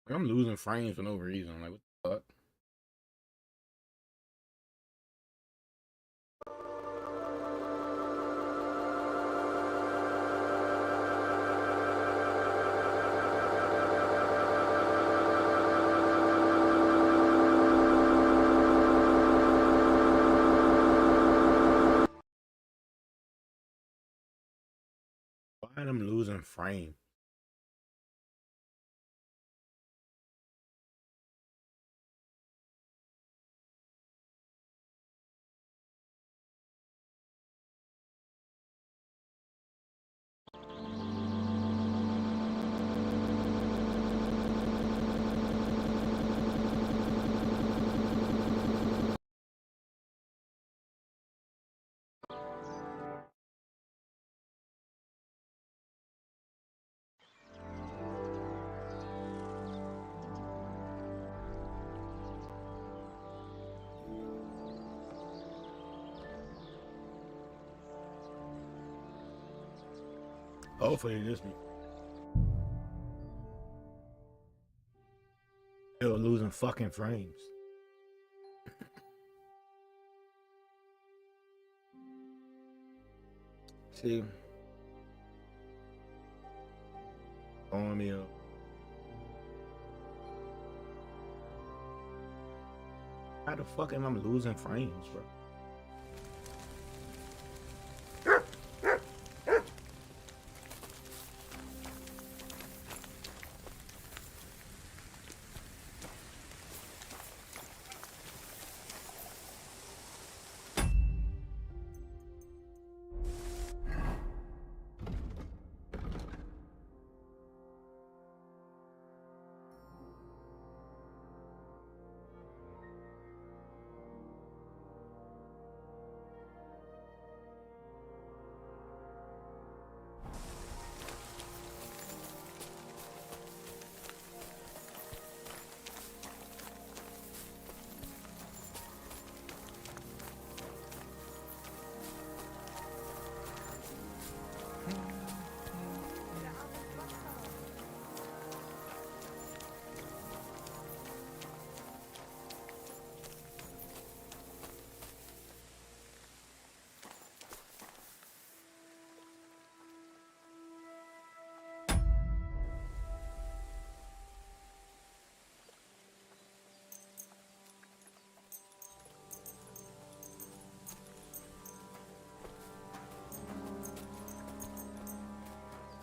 I'm losing frames for no reason. I'm like, what the fuck? Why am I losing frames? Hopefully this be still losing fucking frames. See, throwing me up. How the fuck am I losing frames, bro?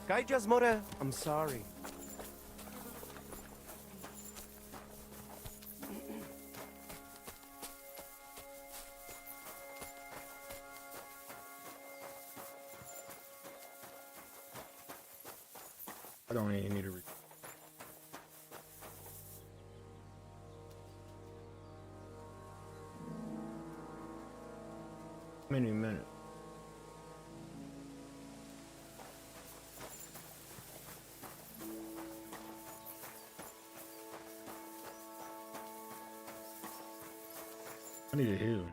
Kaijas More, I'm sorry. I don't even need to read. Many minutes. I need to heal.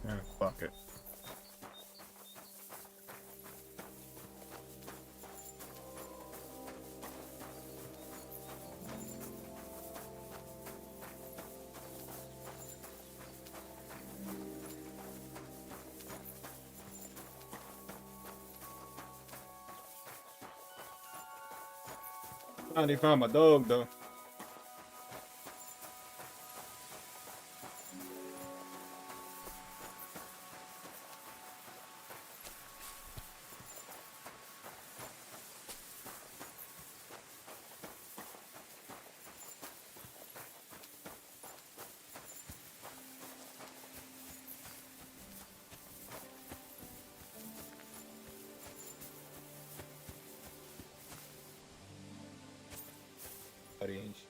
Man, fuck it. Finally found my dog though. Buddy ain't shit.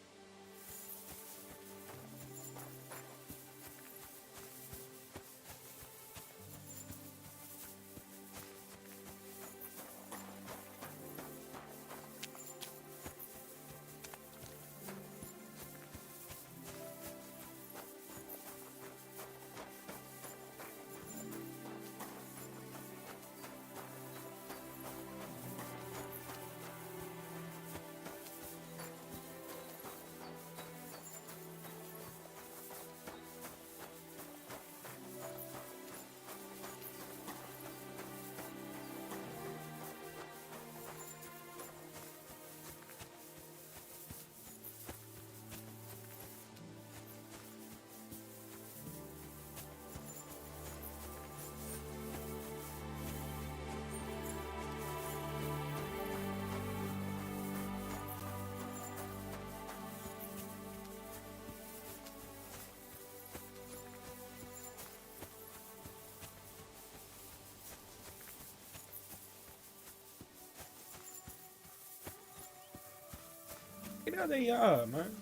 Get out of the yard, man.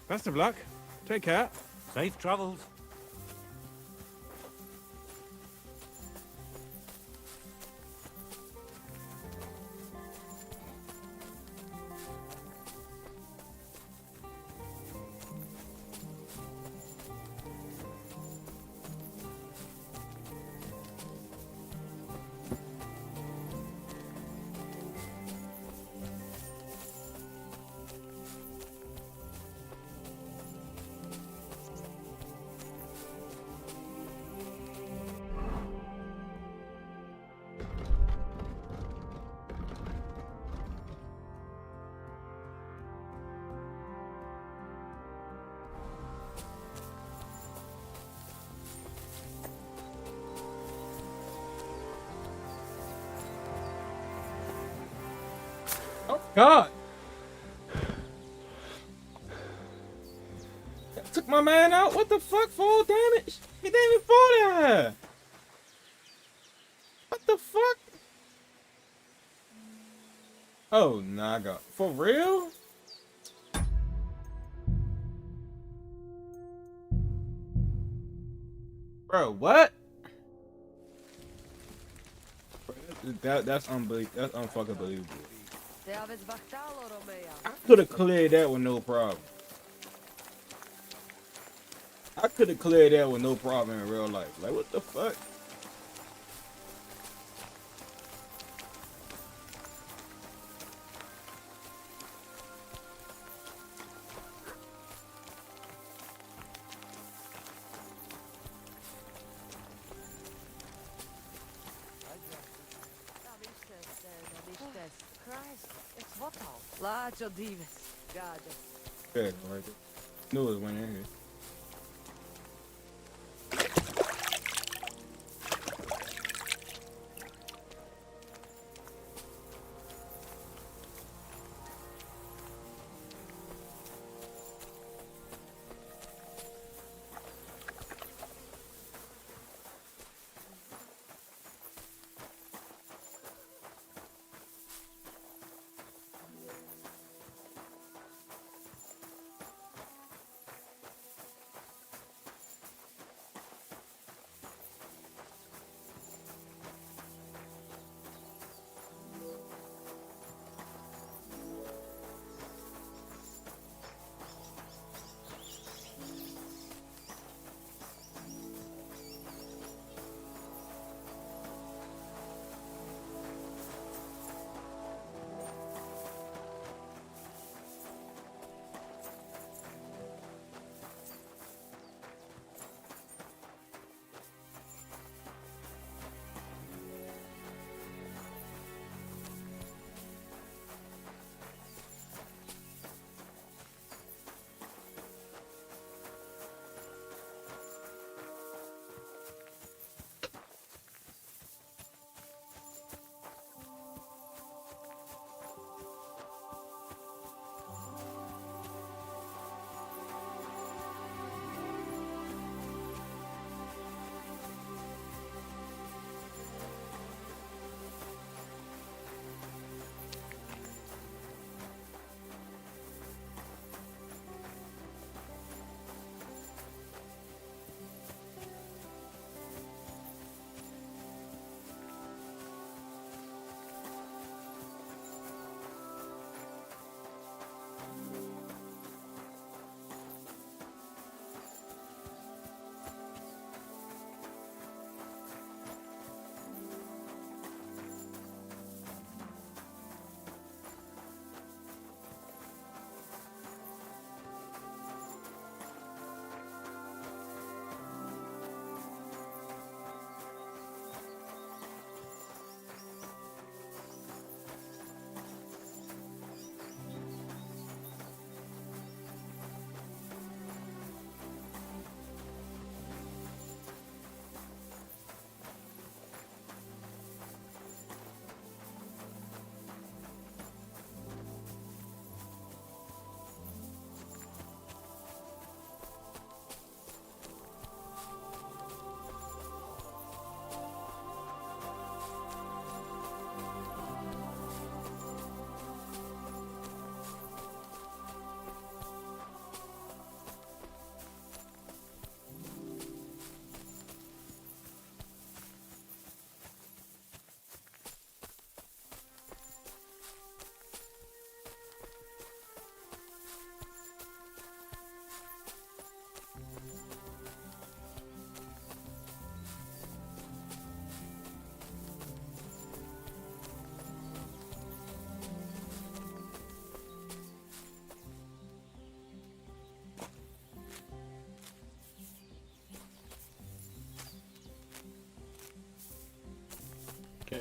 Best of luck. Take care. Safe travels. Oh God! That took my man out. What the fuck? Full damage? He didn't even fall there. What the fuck? Oh, nah, I got for real? Bro, what? Bro, that's unbelievable. That's unfucking believable. I could have cleared that with no problem. I could have cleared that with no problem in real life. Like, what the fuck? Laat je dives. Gade. Good, right there. Knew it was winning here.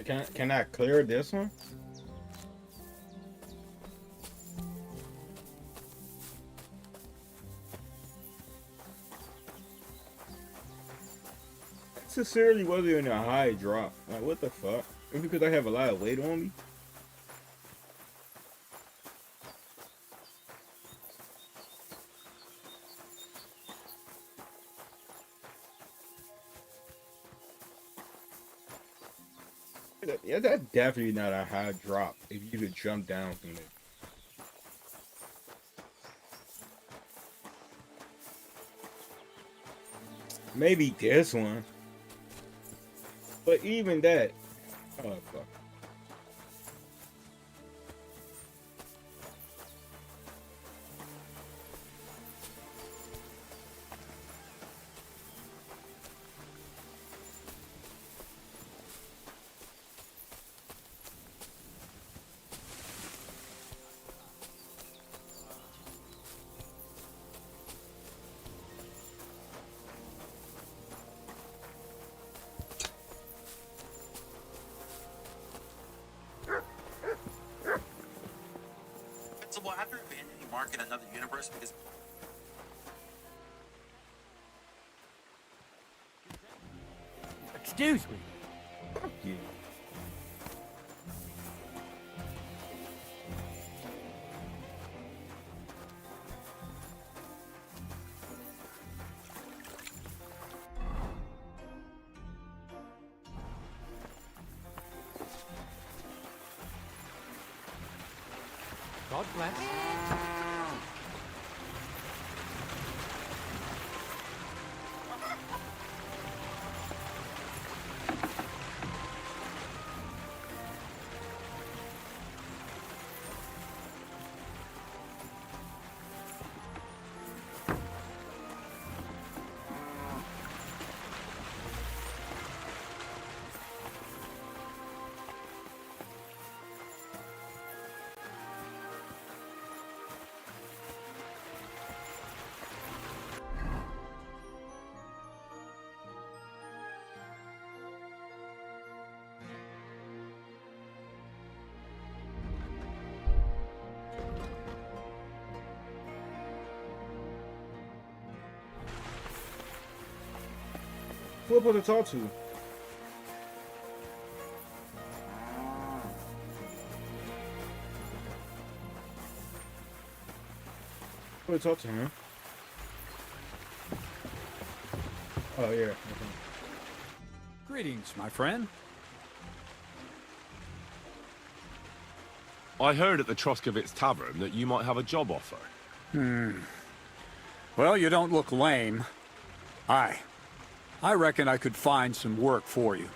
Can I clear this one? Sincerely wasn't even a high drop. Like, what the fuck? It's because I have a lot of weight on me. Yeah, that's definitely not a high drop if you could jump down from it. Maybe this one. But even that. Oh, fuck. So will after abandoning Mark in another universe because Excuse me. Fuck you. God bless. Who am I supposed to talk to? Who to talk to him? Oh, yeah. Okay. Greetings, my friend. I heard at the Troskovitz Tavern that you might have a job offer. Well, you don't look lame. I reckon I could find some work for you.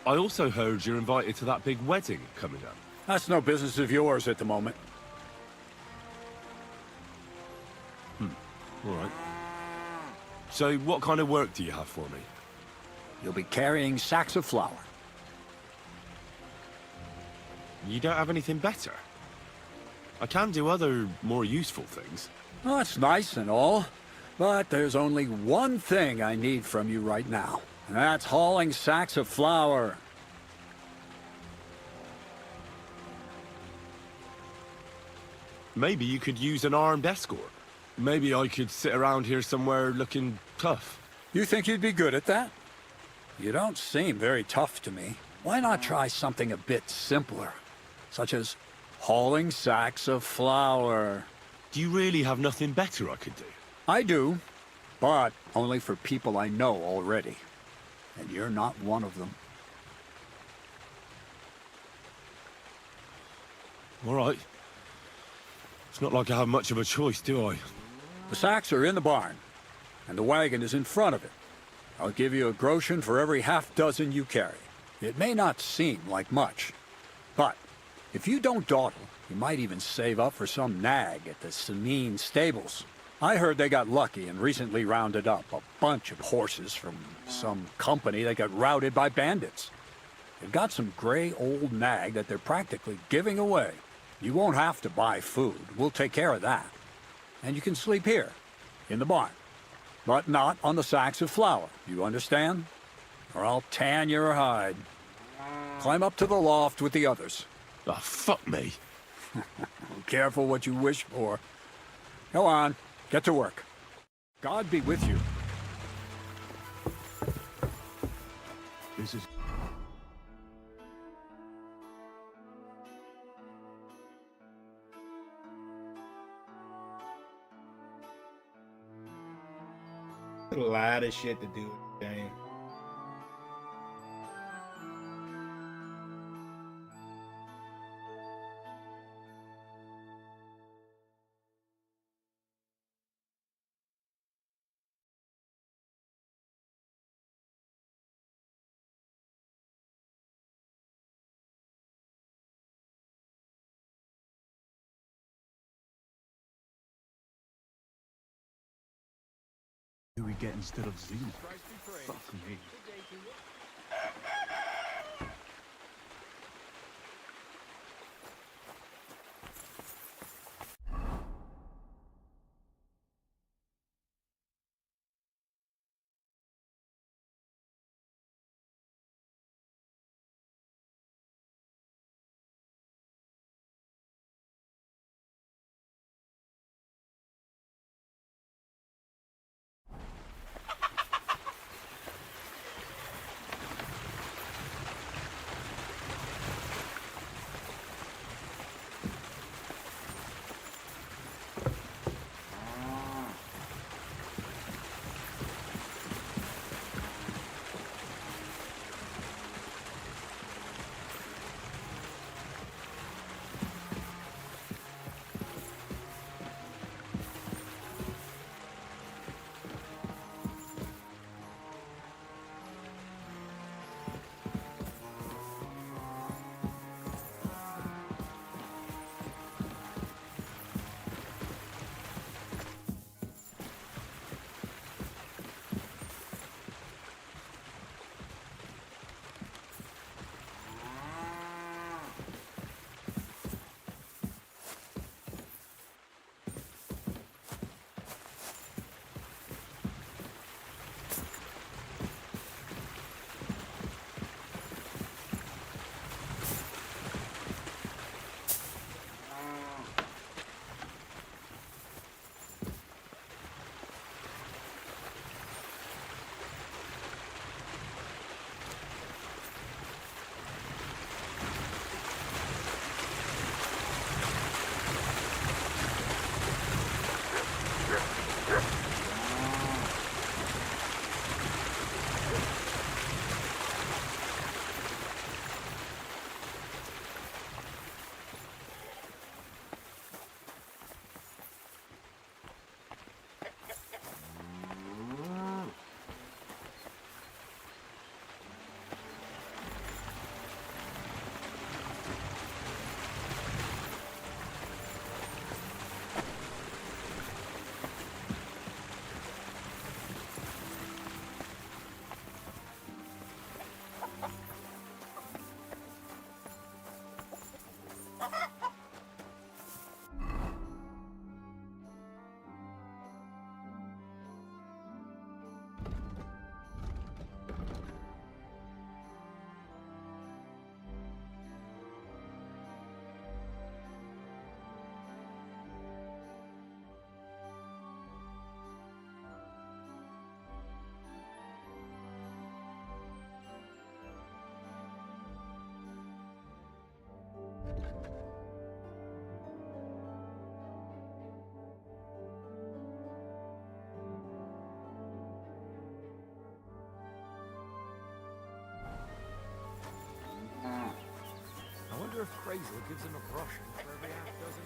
I also heard you're invited to that big wedding coming up. That's no business of yours at the moment. All right. So what kind of work do you have for me? You'll be carrying sacks of flour. You don't have anything better? I can do other, more useful things. Well, that's nice and all, but there's only one thing I need from you right now, and that's hauling sacks of flour. Maybe you could use an armed escort. Maybe I could sit around here somewhere looking tough. You think you'd be good at that? You don't seem very tough to me. Why not try something a bit simpler, such as hauling sacks of flour? Do you really have nothing better I could do? I do, but only for people I know already. And you're not one of them. All right. It's not like I have much of a choice, do I? The sacks are in the barn, and the wagon is in front of it. I'll give you a groschen for every half dozen you carry. It may not seem like much, but if you don't dawdle, you might even save up for some nag at the Senine stables. I heard they got lucky and recently rounded up a bunch of horses from some company that got routed by bandits. They've got some gray old nag that they're practically giving away. You won't have to buy food. We'll take care of that. And you can sleep here, in the barn. But not on the sacks of flour, you understand? Or I'll tan your hide. climb up to the loft with the others. Oh, fuck me. Careful what you wish for. Go on, get to work. God be with you. This is... A lot of shit to do with the game. Who we get instead of Xena? Fuck me. I wonder if Crazel gives him a groschen for every half dozen.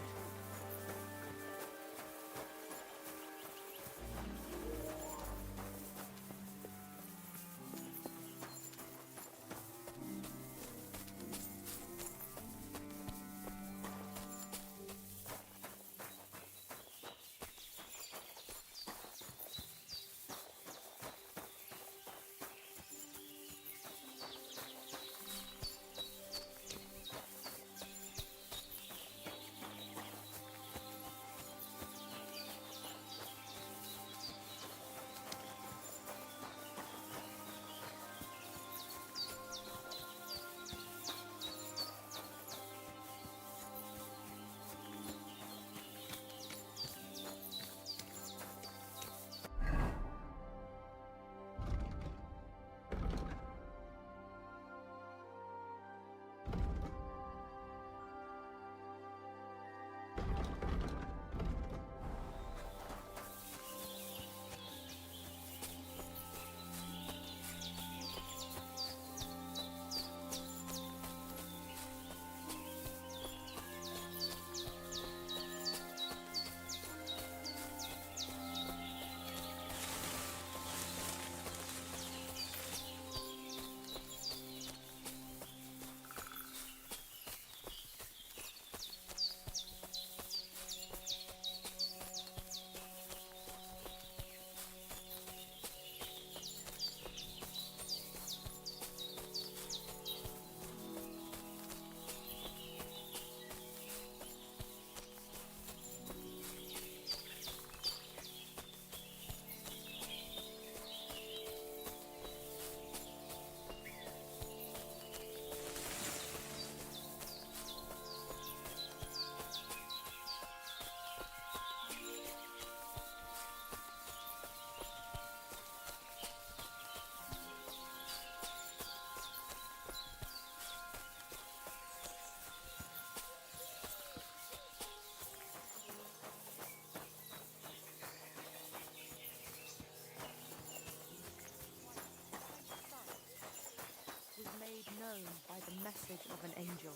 the message of an angel,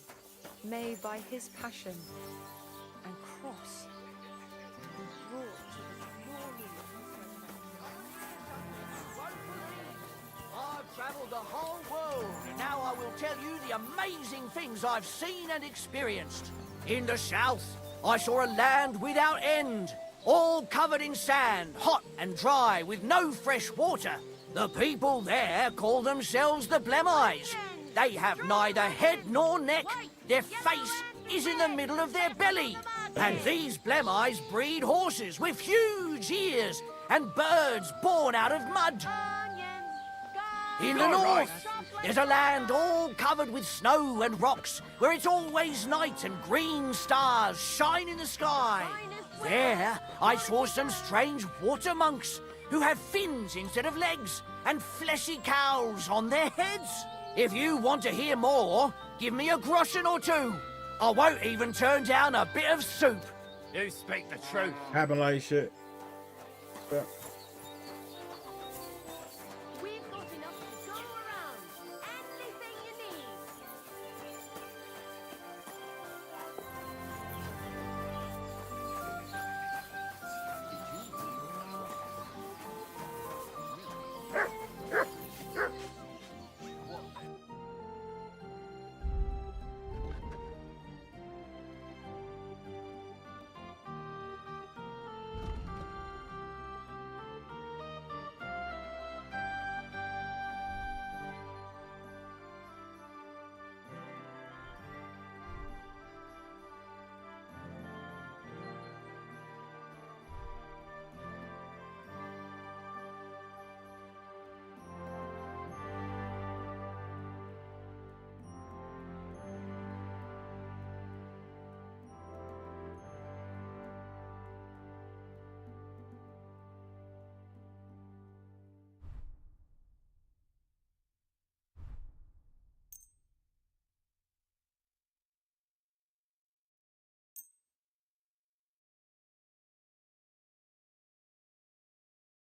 made by his passion and cross, and brought to the glory of I've travelled the whole world, and now I will tell you the amazing things I've seen and experienced. In the south, I saw a land without end, all covered in sand, hot and dry, with no fresh water. The people there call themselves the Blemmeyes. They have neither head nor neck. Their face is in the middle of their belly. And these Blemmeyes breed horses with huge ears and birds born out of mud. In the north, there's a land all covered with snow and rocks, where it's always night and green stars shine in the sky. There, I saw some strange water monks who have fins instead of legs and fleshy cows on their heads. If you want to hear more, give me a groschen or two. I won't even turn down a bit of soup. You speak the truth. Happen like shit. Yeah. We've got enough to go around. Anything you need.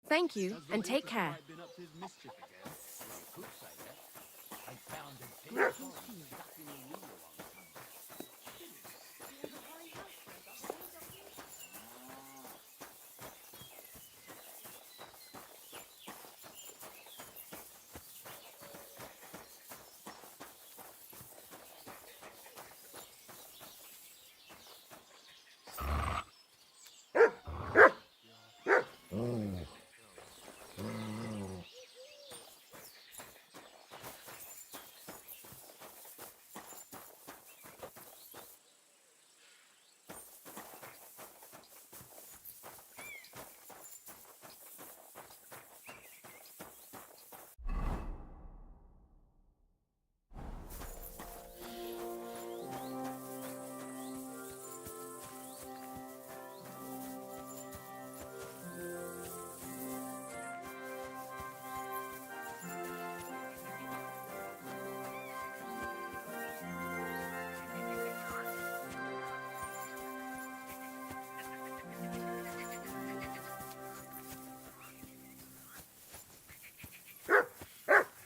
Thank you, and take care.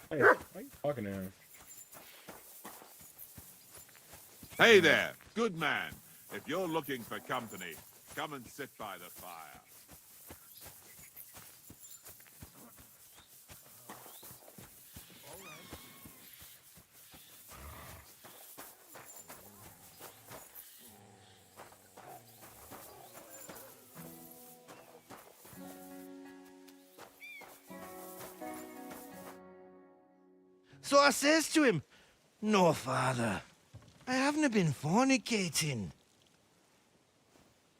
Hey, why you talking to him? Hey there, good man. If you're looking for company, come and sit by the fire. So I says to him, "No, father, I haven't been fornicating.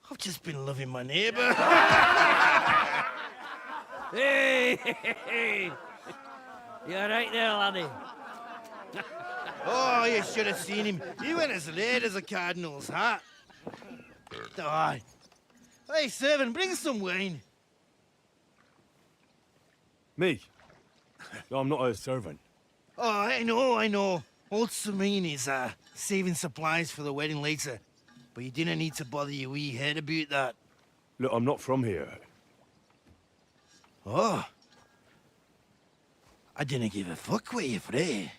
I've just been loving my neighbour." Hey! You're right there, laddie. Oh, you should have seen him. He went as late as a cardinal's hat. Aye. Hey, servant, bring some wine. Me? I'm not a servant. Oh, I know. Old Samine is saving supplies for the wedding later. But you didn't need to bother your wee head about that. Look, I'm not from here. Oh. I didn't give a fuck where you're from.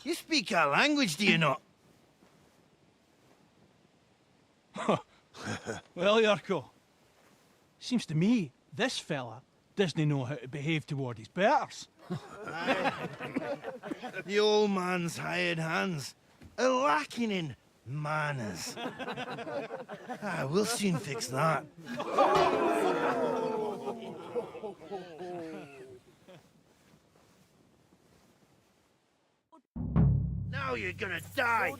You speak our language, do you not? Well, Yurko, seems to me this fella doesn't know how to behave toward his betters. The old man's hired hands are lacking in manners. We'll soon fix that. Now you're gonna die.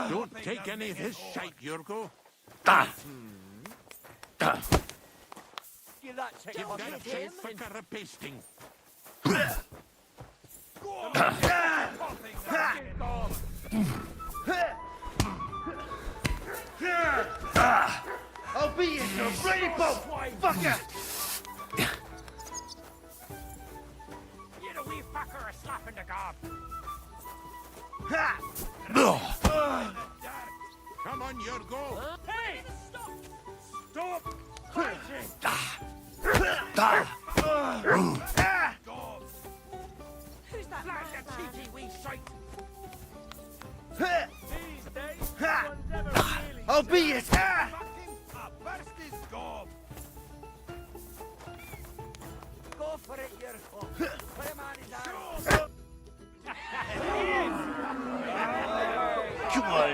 Don't take any of his shite, Yurko. Give that Give that shit fucker a pasting. I'll beat you to a bloody pulp, fucker! You the wee fucker a slap in the gob. Come on, Yurko. Hey! Stop! Stop! Fighting! Who's that Flash man? a cheeky wee shite! These days, one's never really I'll beat you! Burst his gob. Go for it, Yurko. Put him on his arm. Come on!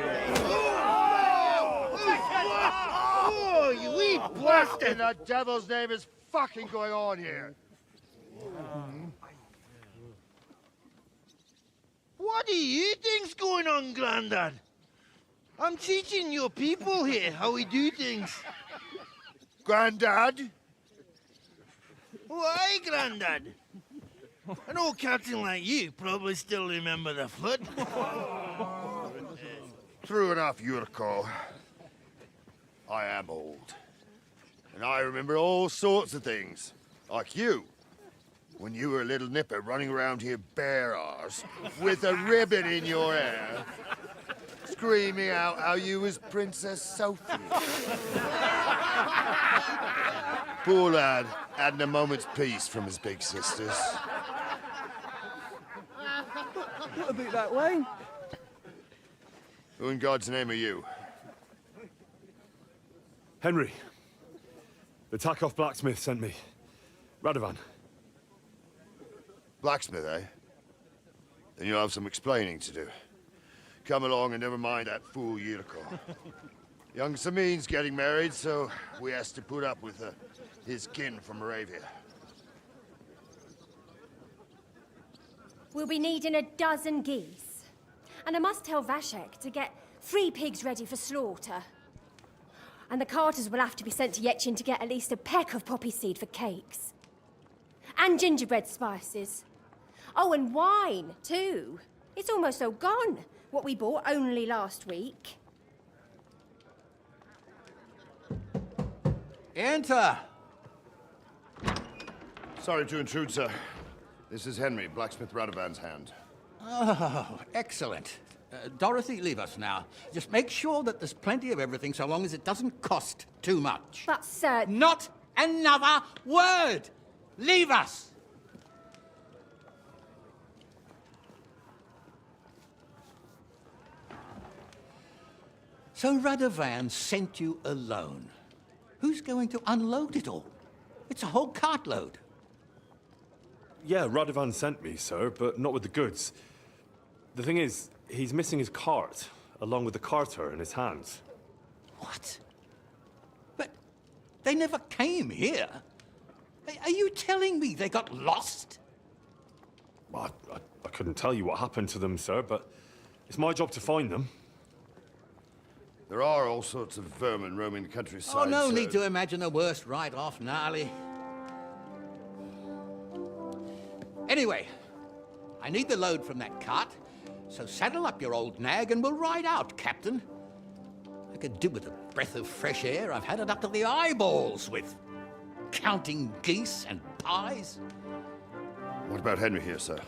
Oh, you wee What bastard! in the devil's name is fucking going on here? What do you think's going on, Grandad? I'm teaching your people here how we do things. Grandad? Why, Grandad? An old captain like you probably still remember the flood. True enough, Yurko. I am old. And I remember all sorts of things. Like you. When you were a little nipper running around here bare arse, with a ribbon in your hair, screaming out how you was Princess Sophie. Poor lad hadn't a moment's peace from his big sisters. What about that wine? Who in God's name are you? Henry. The Takoff blacksmith sent me. Radovan. Blacksmith, eh? Then you'll have some explaining to do. Come along and never mind that fool Yurko. Young Samin's getting married, so we has to put up with his kin from Moravia. We'll be needing a dozen geese. And I must tell Vashek to get 3 pigs ready for slaughter. And the carters will have to be sent to Yetchin to get at least a peck of poppy seed for cakes. And gingerbread spices. Oh, and wine, too. It's almost all gone, what we bought only last week. Enter! Sorry to intrude, sir. This is Henry, blacksmith Radovan's hand. Oh, excellent. Dorothy, leave us now. Just make sure that there's plenty of everything so long as it doesn't cost too much. But, sir... Not another word! Leave us! So Radovan sent you alone. Who's going to unload it all? It's a whole cartload. Yeah, Radovan sent me, sir, but not with the goods. The thing is, he's missing his cart, along with the carter in his hands. What? But they never came here. Are you telling me they got lost? Well, I couldn't tell you what happened to them, sir, but it's my job to find them. There are all sorts of vermin roaming the countryside. Oh, no sir. need to imagine the worst right off, gnarly. Anyway, I need the load from that cart, so saddle up your old nag and we'll ride out, Captain. I could do with a breath of fresh air. I've had it up to the eyeballs with counting geese and pies. What about Henry here, sir?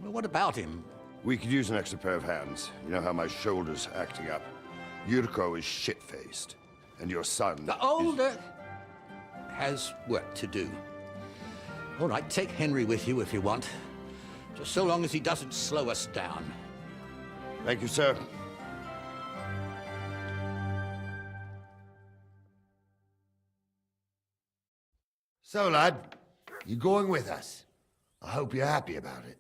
Well, what about him? We could use an extra pair of hands. You know how my shoulder's acting up. Yurko is shit-faced, and your son... The older has work to do. All right, take Henry with you if you want. Just so long as he doesn't slow us down. Thank you, sir. So, lad, you going with us? I hope you're happy about it.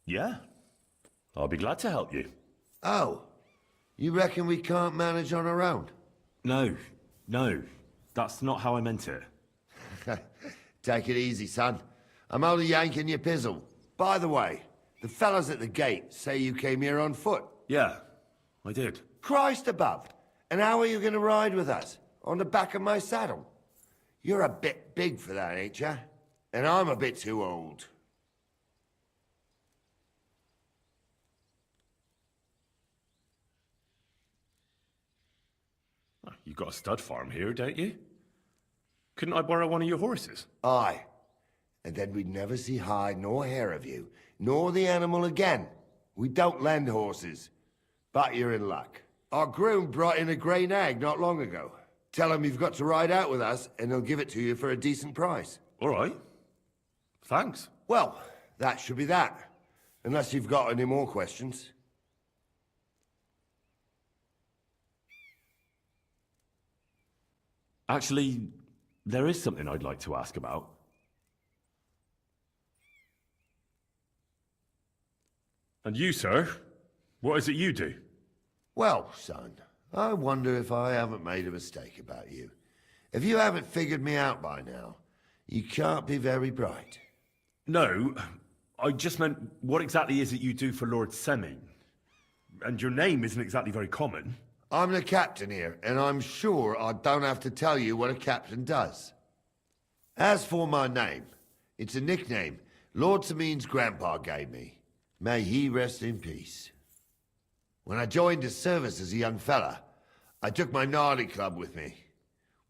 Yeah. I'll be glad to help you. Oh, you reckon we can't manage on our own? No, that's not how I meant it. Take it easy, son. I'm only yanking your pizzle. By the way, the fellas at the gate say you came here on foot. Yeah, I did. Christ above! And how are you going to ride with us? On the back of my saddle? You're a bit big for that, ain't ya? And I'm a bit too old. You got a stud farm here, don't you? Couldn't I borrow one of your horses? Aye. And then we'd never see hide nor hair of you, nor the animal again. We don't lend horses. But you're in luck. Our groom brought in a grey nag not long ago. Tell him you've got to ride out with us, and he'll give it to you for a decent price. All right. Thanks. Well, that should be that. Unless you've got any more questions. Actually, there is something I'd like to ask about. And you, sir? What is it you do? Well, son, I wonder if I haven't made a mistake about you. If you haven't figured me out by now, you can't be very bright. No, I just meant, what exactly is it you do for Lord Semi? And your name isn't exactly very common. I'm the captain here, and I'm sure I don't have to tell you what a captain does. As for my name, it's a nickname Lord Semine's grandpa gave me. May he rest in peace. When I joined his service as a young fella, I took my gnarly club with me.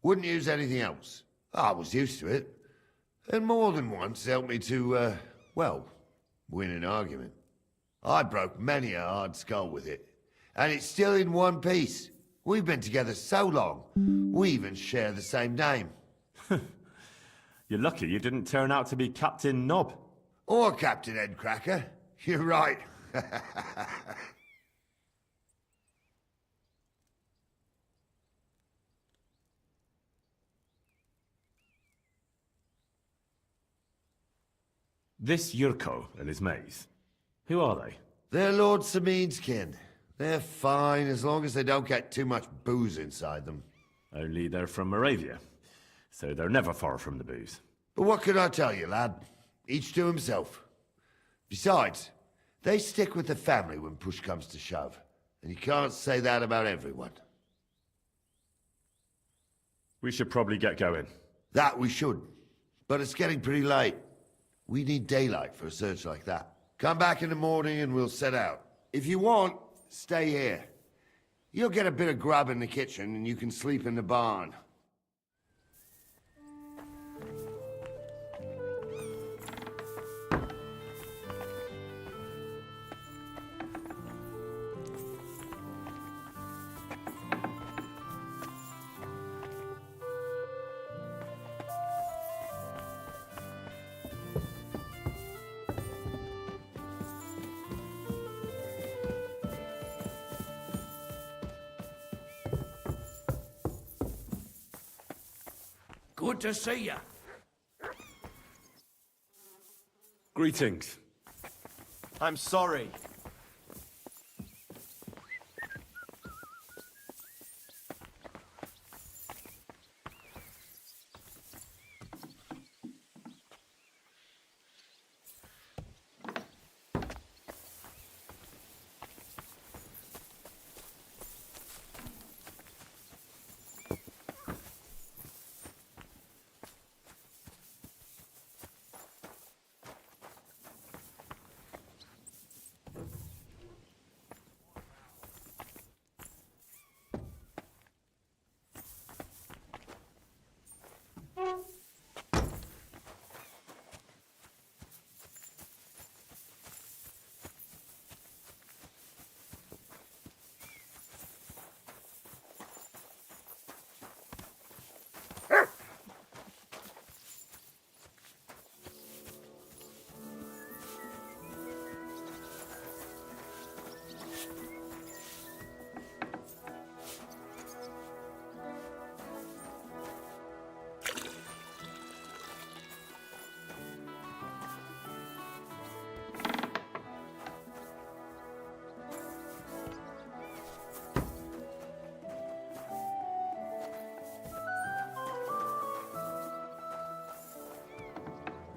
Wouldn't use anything else. I was used to it. And more than once helped me to, well, win an argument. I broke many a hard skull with it. And it's still in one piece. We've been together so long, we even share the same name. You're lucky you didn't turn out to be Captain Knob. Or Captain Headcracker. You're right. This Yurko and his mates, who are they? They're Lord Semine's kin. They're fine as long as they don't get too much booze inside them. Only they're from Moravia, so they're never far from the booze. But what can I tell you, lad? Each to himself. Besides, they stick with the family when push comes to shove. And you can't say that about everyone. We should probably get going. That we should. But it's getting pretty late. We need daylight for a search like that. Come back in the morning and we'll set out. If you want, stay here. You'll get a bit of grub in the kitchen and you can sleep in the barn. Good to see you. Greetings. I'm sorry.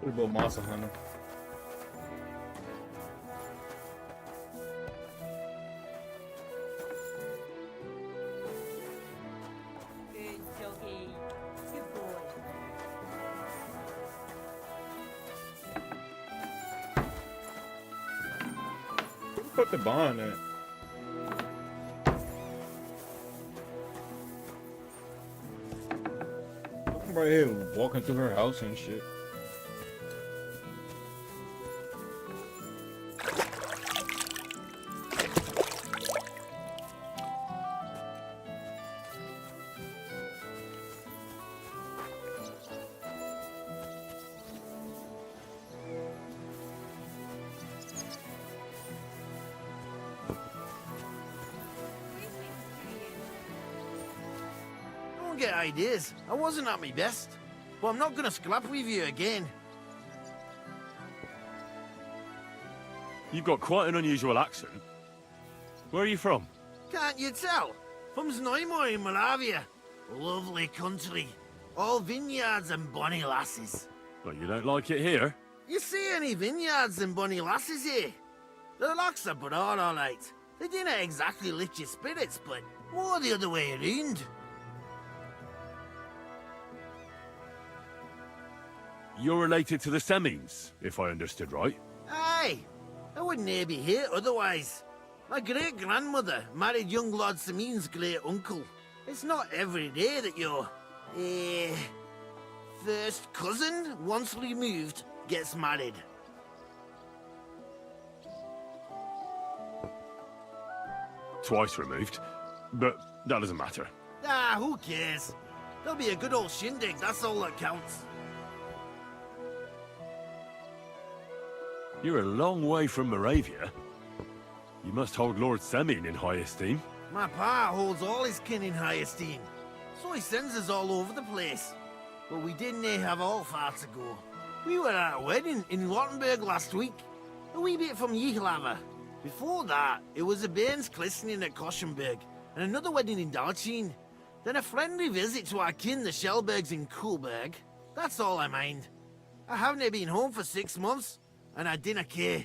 What about Monster Hunter? Good doggy. Good boy. Where the fuck the bond at? I'm right here walking through her house and shit. Don't get ideas. I wasn't at my best. But I'm not gonna scrap with you again. You've got quite an unusual accent. Where are you from? Can't you tell? From Znojmo in Moravia. Lovely country. All vineyards and bonny lasses. Well, you don't like it here? You see any vineyards and bonny lasses here? The locks are broad, all right. They didn't exactly lift your spirits, but more the other way around. You're related to the Semines, if I understood right. Aye, I wouldn't be here otherwise. My great-grandmother married young Lord Semin's great-uncle. It's not every day that your, first cousin, once removed, gets married. Twice removed, but that doesn't matter. Ah, who cares? There'll be a good old shindig, that's all that counts. You're a long way from Moravia. You must hold Lord Semine in high esteem. My pa holds all his kin in high esteem, so he sends us all over the place. But we didn't have all far to go. We were at a wedding in Rottenburg last week, a wee bit from Yichlava. Before that, it was a bairn's christening at Koschenberg, and another wedding in Dalchin. Then a friendly visit to our kin, the Shellbergs in Kuhlberg. That's all I mind. I haven't been home for 6 months, and I didn't care.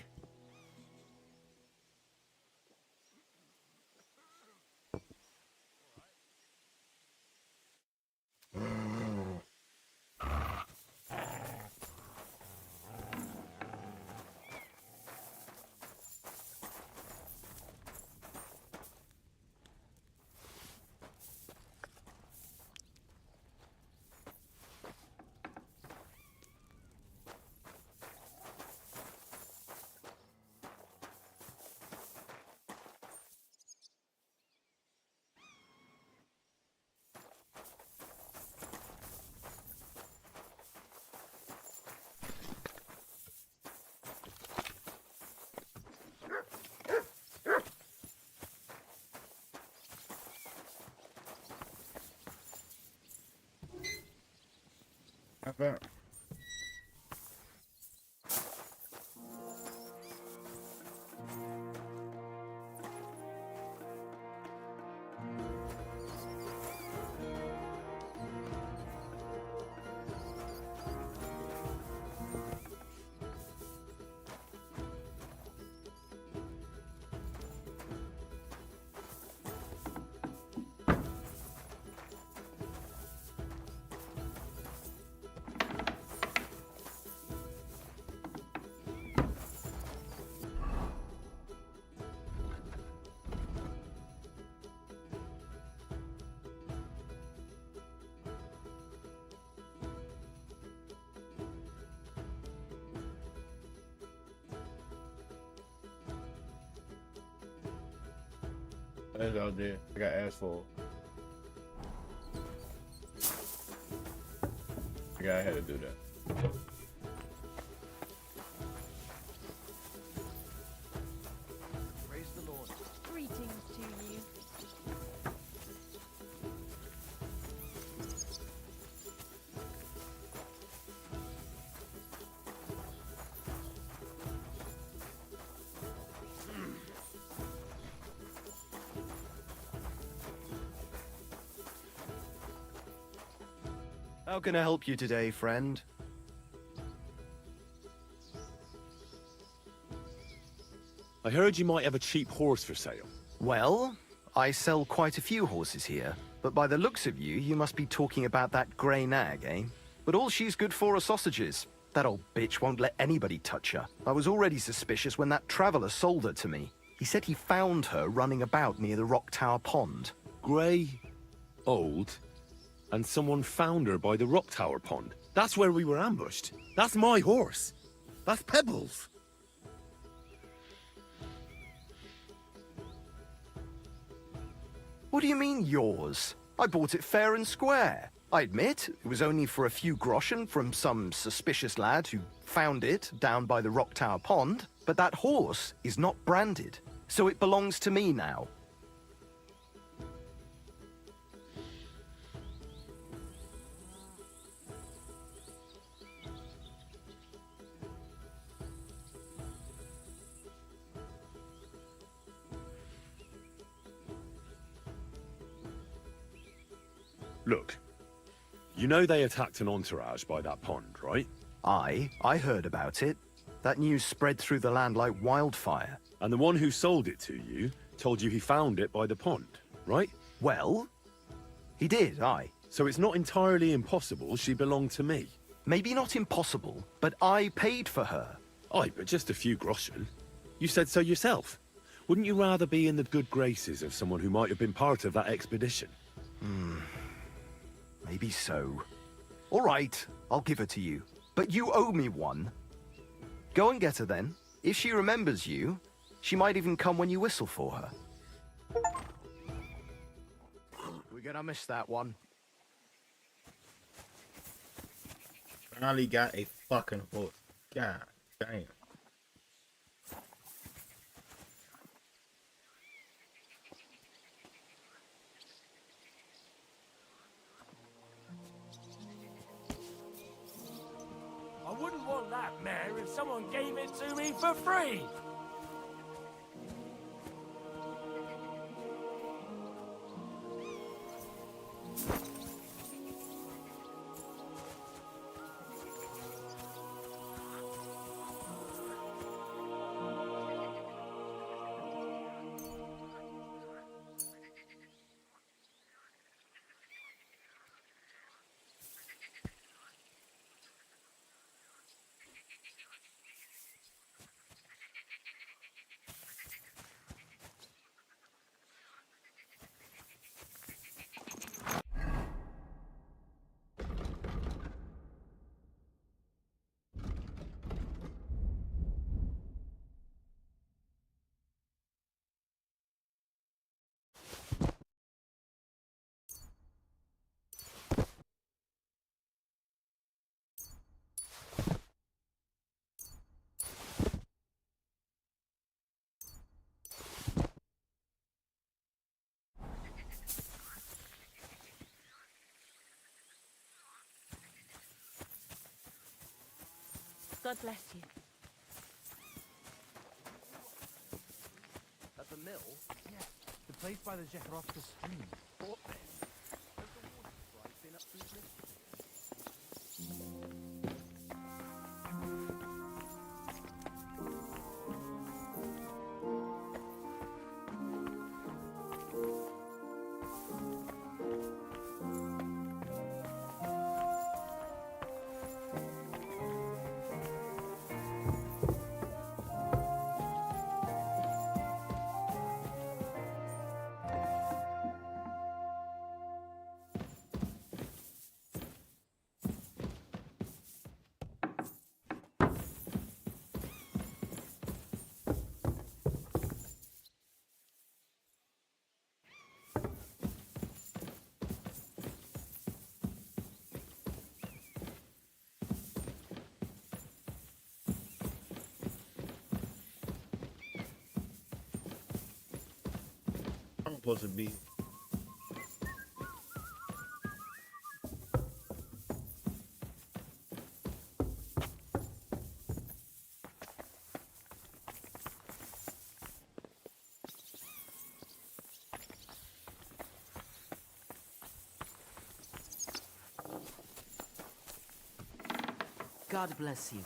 I found. That's all there. I got asphalt. I had to do that. Praise the Lord. Greetings to you. How can I help you today, friend? I heard you might have a cheap horse for sale. Well, I sell quite a few horses here, but by the looks of you, you must be talking about that grey nag, eh? But all she's good for are sausages. That old bitch won't let anybody touch her. I was already suspicious when that traveller sold her to me. He said he found her running about near the Rock Tower Pond. Grey, old, and someone found her by the Rock Tower Pond. That's where we were ambushed. That's my horse. That's Pebbles. What do you mean, yours? I bought it fair and square. I admit, it was only for a few groschen from some suspicious lad who found it down by the Rock Tower Pond, but that horse is not branded, so it belongs to me now. Look, you know they attacked an entourage by that pond, right? I heard about it. That news spread through the land like wildfire. And the one who sold it to you told you he found it by the pond, right? Well, he did, aye. So it's not entirely impossible she belonged to me. Maybe not impossible, but I paid for her. Aye, but just a few groschen. You said so yourself. Wouldn't you rather be in the good graces of someone who might have been part of that expedition? Maybe so. All right, I'll give her to you. But you owe me one. Go and get her then. If she remembers you, she might even come when you whistle for her. We're gonna miss that one. Finally got a fucking horse. God damn. I wouldn't want that mare if someone gave it to me for free. God bless you. At the mill? Yes, the place by the Zhekerovka stream. What then? Has the water sprite been up to his I'm supposed to be. God bless you.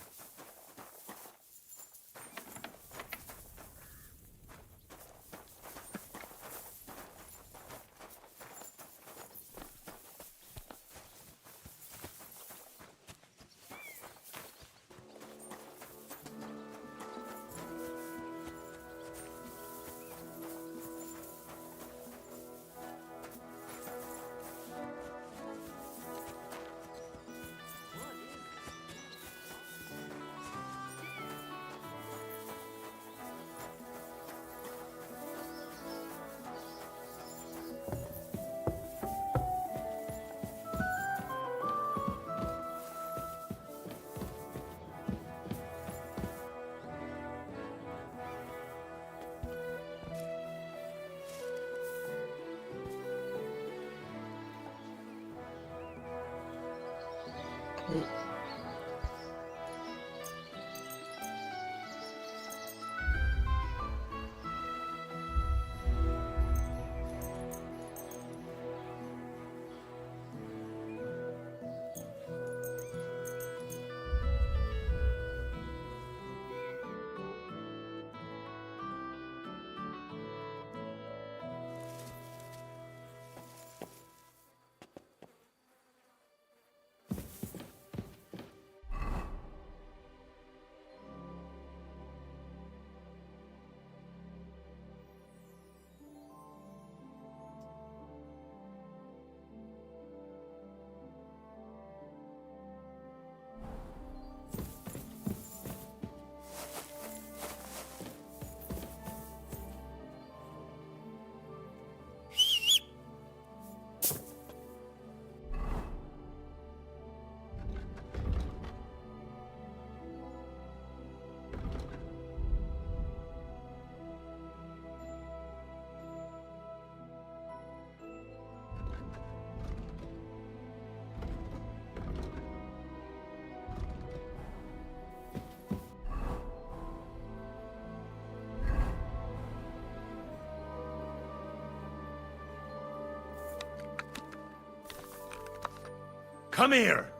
Come here!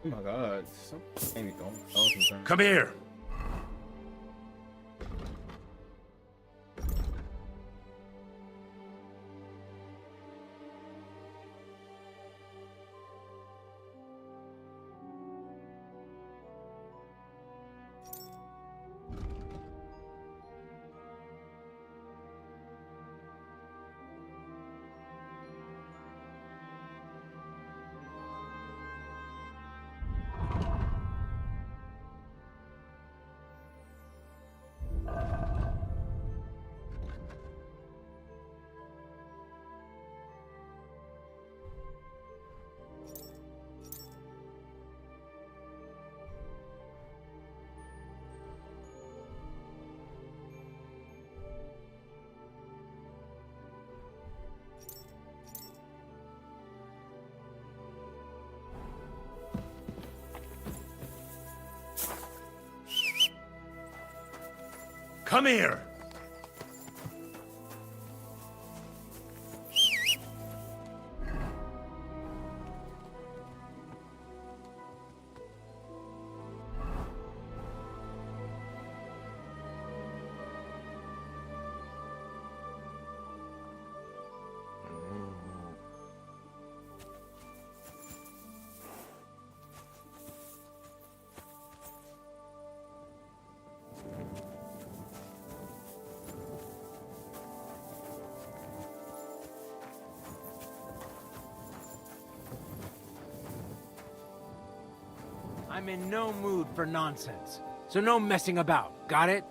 Oh my god. Come here! Come here! I'm in no mood for nonsense, so no messing about. Got it?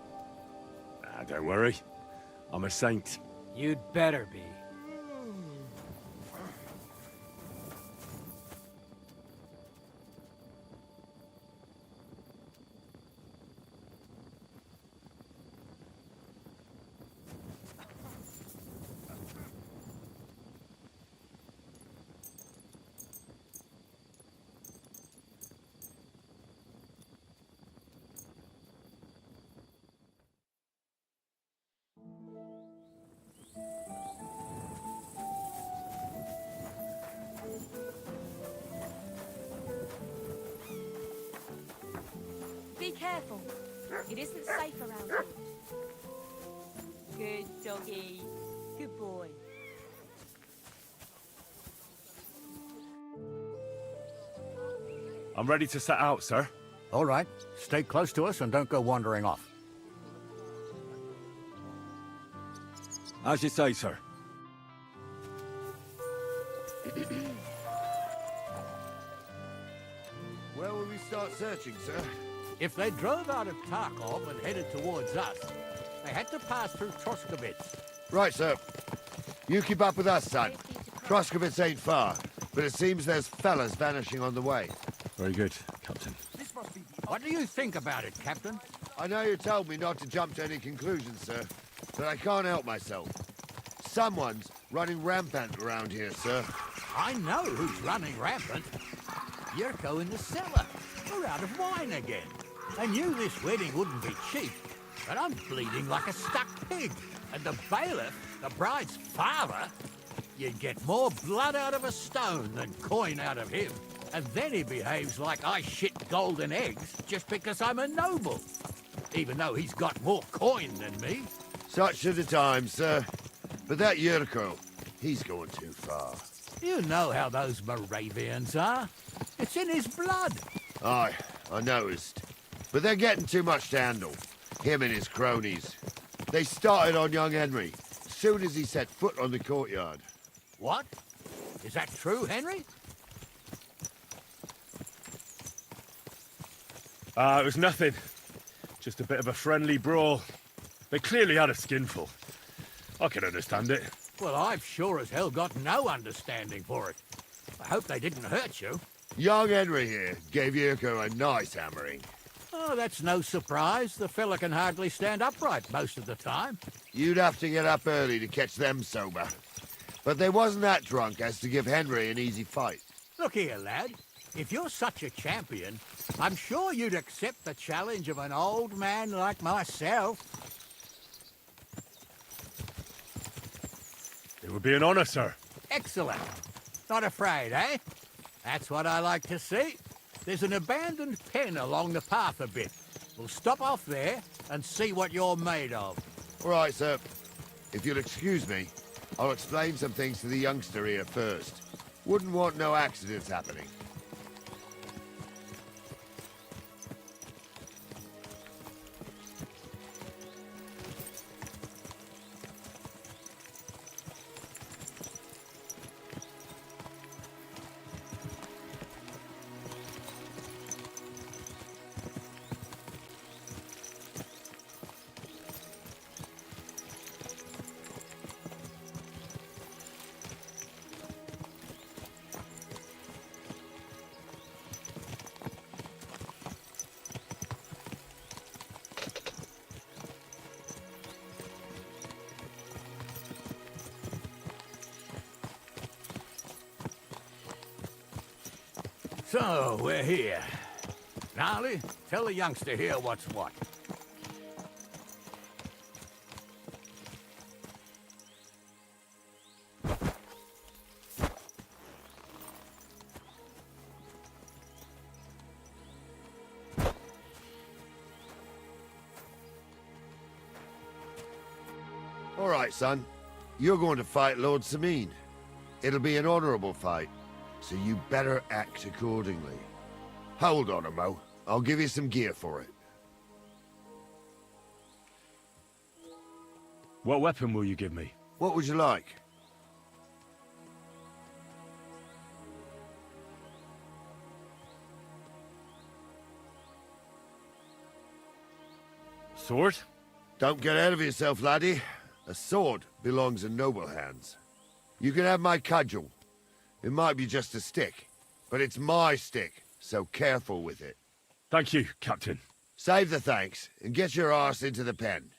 Don't worry. I'm a saint. You'd better be. Be careful. It isn't safe around here. Good doggy. Good boy. I'm ready to set out, sir. All right. Stay close to us and don't go wandering off. As you say, sir. Where will we start searching, sir? If they drove out of Tarkov and headed towards us, they had to pass through Troskovitz. Right, sir. You keep up with us, son. Troskovitz ain't far, but it seems there's fellas vanishing on the way. Very good, Captain. What do you think about it, Captain? I know you told me not to jump to any conclusions, sir, but I can't help myself. Someone's running rampant around here, sir. I know who's running rampant. Yurko in the cellar. We're out of wine again. I knew this wedding wouldn't be cheap, but I'm bleeding like a stuck pig. And the bailiff, the bride's father, you'd get more blood out of a stone than coin out of him. And then he behaves like I shit golden eggs just because I'm a noble. Even though he's got more coin than me. Such are the times, sir. But that Yurko, he's going too far. You know how those Moravians are. It's in his blood. Aye, I noticed. But they're getting too much to handle. Him and his cronies. They started on young Henry, as soon as he set foot on the courtyard. What? Is that true, Henry? It was nothing. Just a bit of a friendly brawl. They clearly had a skinful. I can understand it. Well, I've sure as hell got no understanding for it. I hope they didn't hurt you. Young Henry here gave Yurko a nice hammering. Oh, that's no surprise. The fella can hardly stand upright most of the time. You'd have to get up early to catch them sober. But they wasn't that drunk as to give Henry an easy fight. Look here, lad. If you're such a champion, I'm sure you'd accept the challenge of an old man like myself. It would be an honor, sir. Excellent. Not afraid, eh? That's what I like to see. There's an abandoned pen along the path a bit. We'll stop off there and see what you're made of. All right, sir. If you'll excuse me, I'll explain some things to the youngster here first. Wouldn't want no accidents happening. So, we're here. Gnarly, tell the youngster here what's what. All right, son. You're going to fight Lord Sameen. It'll be an honorable fight, so you better act accordingly. Hold on, Mo. I'll give you some gear for it. What weapon will you give me? What would you like? Sword? Don't get ahead of yourself, laddie. A sword belongs in noble hands. You can have my cudgel. It might be just a stick, but it's my stick, so careful with it. Thank you, Captain. Save the thanks, and get your arse into the pen.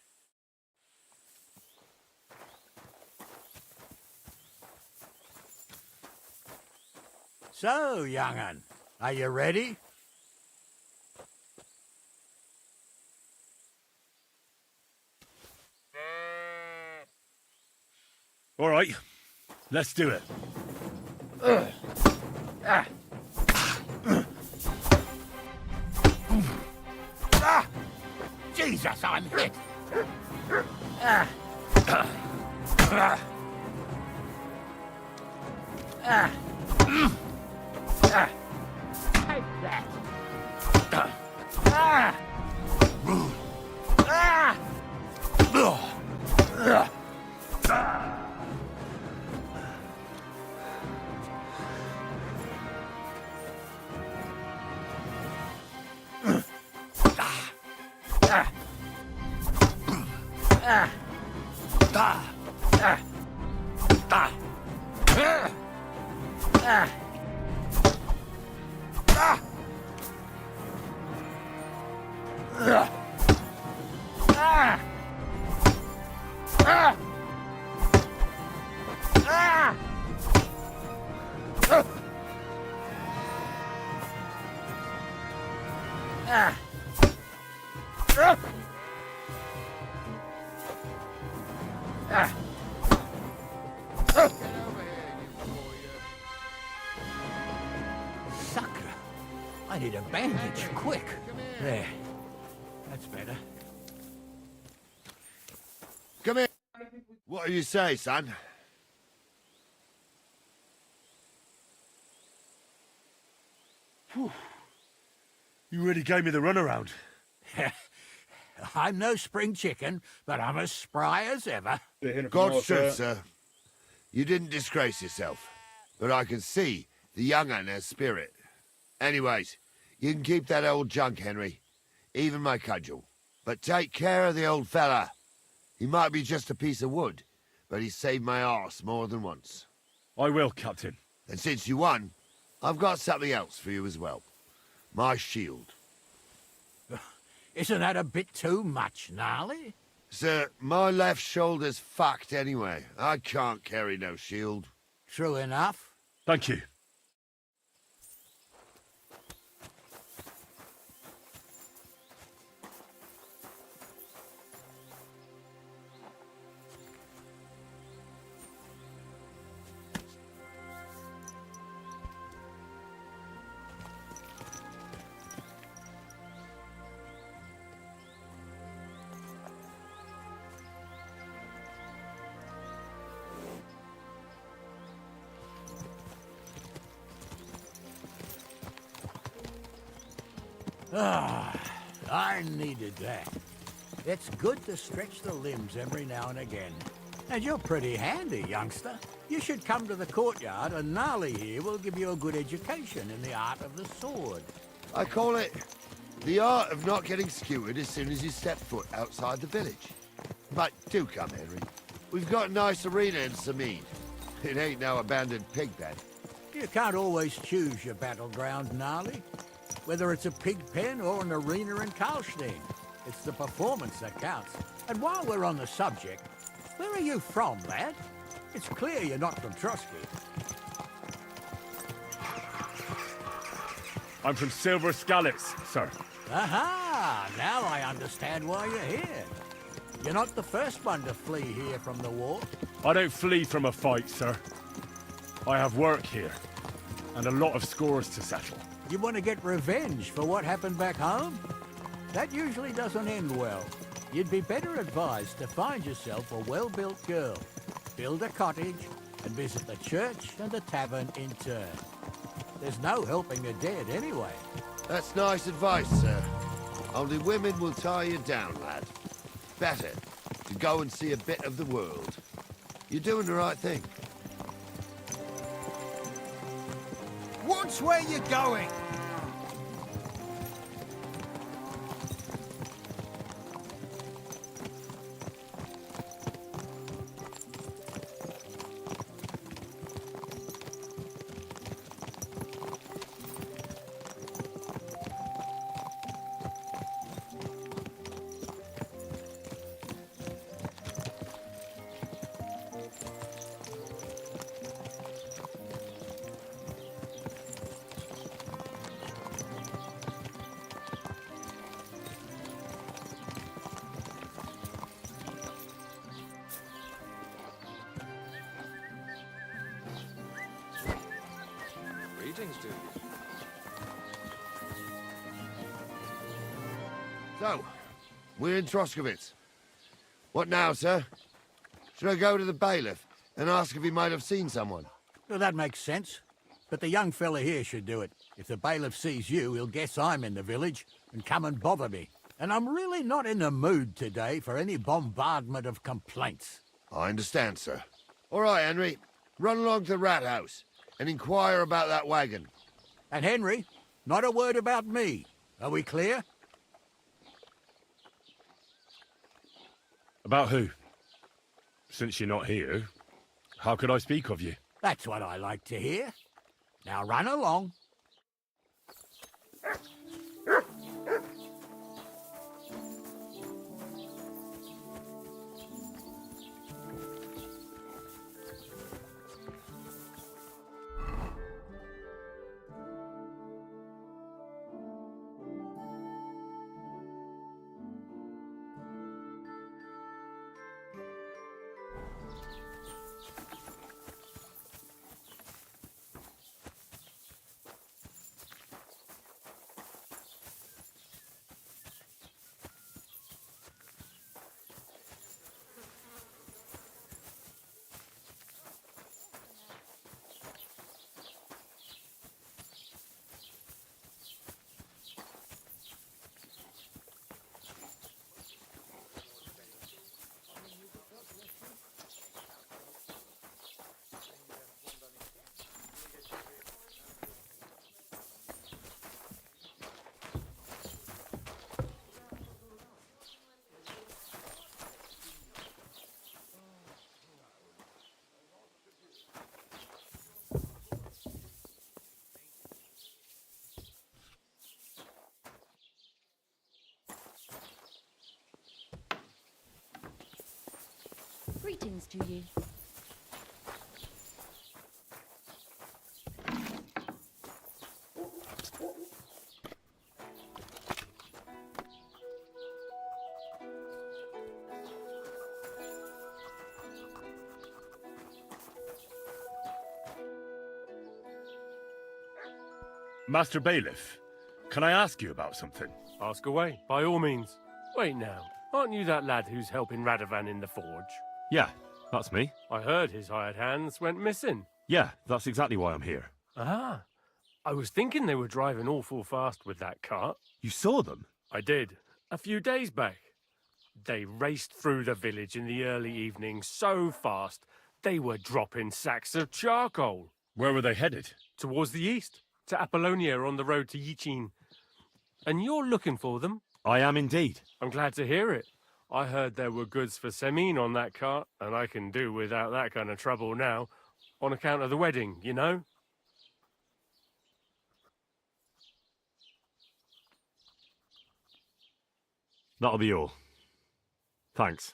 So, young'un, are you ready? All right, let's do it. Jesus, I'm hit. Take that. Sucker. I need a bandage, quick. There. That's better. Come here. What do you say, son? Whew. You really gave me the runaround. I'm no spring chicken, but I'm as spry as ever. God's truth, sir. You didn't disgrace yourself, but I can see the young un has spirit. Anyways, you can keep that old junk, Henry. Even my cudgel. But take care of the old fella. He might be just a piece of wood, but he saved my arse more than once. I will, Captain. And since you won, I've got something else for you as well. My shield. Isn't that a bit too much, Gnarly? Sir, my left shoulder's fucked anyway. I can't carry no shield. True enough. Thank you. Ah, I needed that. It's good to stretch the limbs every now and again. And you're pretty handy, youngster. You should come to the courtyard, and Gnarly here will give you a good education in the art of the sword. I call it the art of not getting skewered as soon as you step foot outside the village. But do come, Henry. We've got a nice arena in Samid. It ain't no abandoned pig pen. You can't always choose your battleground, Gnarly. Whether it's a pig pen or an arena in Karlstein, it's the performance that counts. And while we're on the subject, where are you from, lad? It's clear you're not from Trotsky. I'm from Silver Scallops, sir. Aha! Now I understand why you're here. You're not the first one to flee here from the war. I don't flee from a fight, sir. I have work here, and a lot of scores to settle. You want to get revenge for what happened back home? That usually doesn't end well. You'd be better advised to find yourself a well-built girl, build a cottage, and visit the church and the tavern in turn. There's no helping the dead anyway. That's nice advice, sir. Only women will tie you down, lad. Better to go and see a bit of the world. You're doing the right thing. Watch where you're going! Greetings to you. So, we're in Troskowitz. What now, sir? Should I go to the bailiff and ask if he might have seen someone? Well, that makes sense. But the young fella here should do it. If the bailiff sees you, he'll guess I'm in the village and come and bother me. And I'm really not in the mood today for any bombardment of complaints. I understand, sir. All right, Henry. Run along to the rat house and inquire about that wagon. And Henry, not a word about me. Are we clear? About who? Since you're not here, how could I speak of you? That's what I like to hear. Now run along. Greetings to you. Master Bailiff, can I ask you about something? Ask away, by all means. Wait now, aren't you that lad who's helping Radovan in the forge? Yeah, that's me. I heard his hired hands went missing. Yeah, that's exactly why I'm here. Ah, I was thinking they were driving awful fast with that cart. You saw them? I did, a few days back. They raced through the village in the early evening so fast, they were dropping sacks of charcoal. Where were they headed? Towards the east, to Apollonia on the road to Yichin. And you're looking for them? I am indeed. I'm glad to hear it. I heard there were goods for Semine on that cart, and I can do without that kind of trouble now, on account of the wedding, you know? That'll be all. Thanks.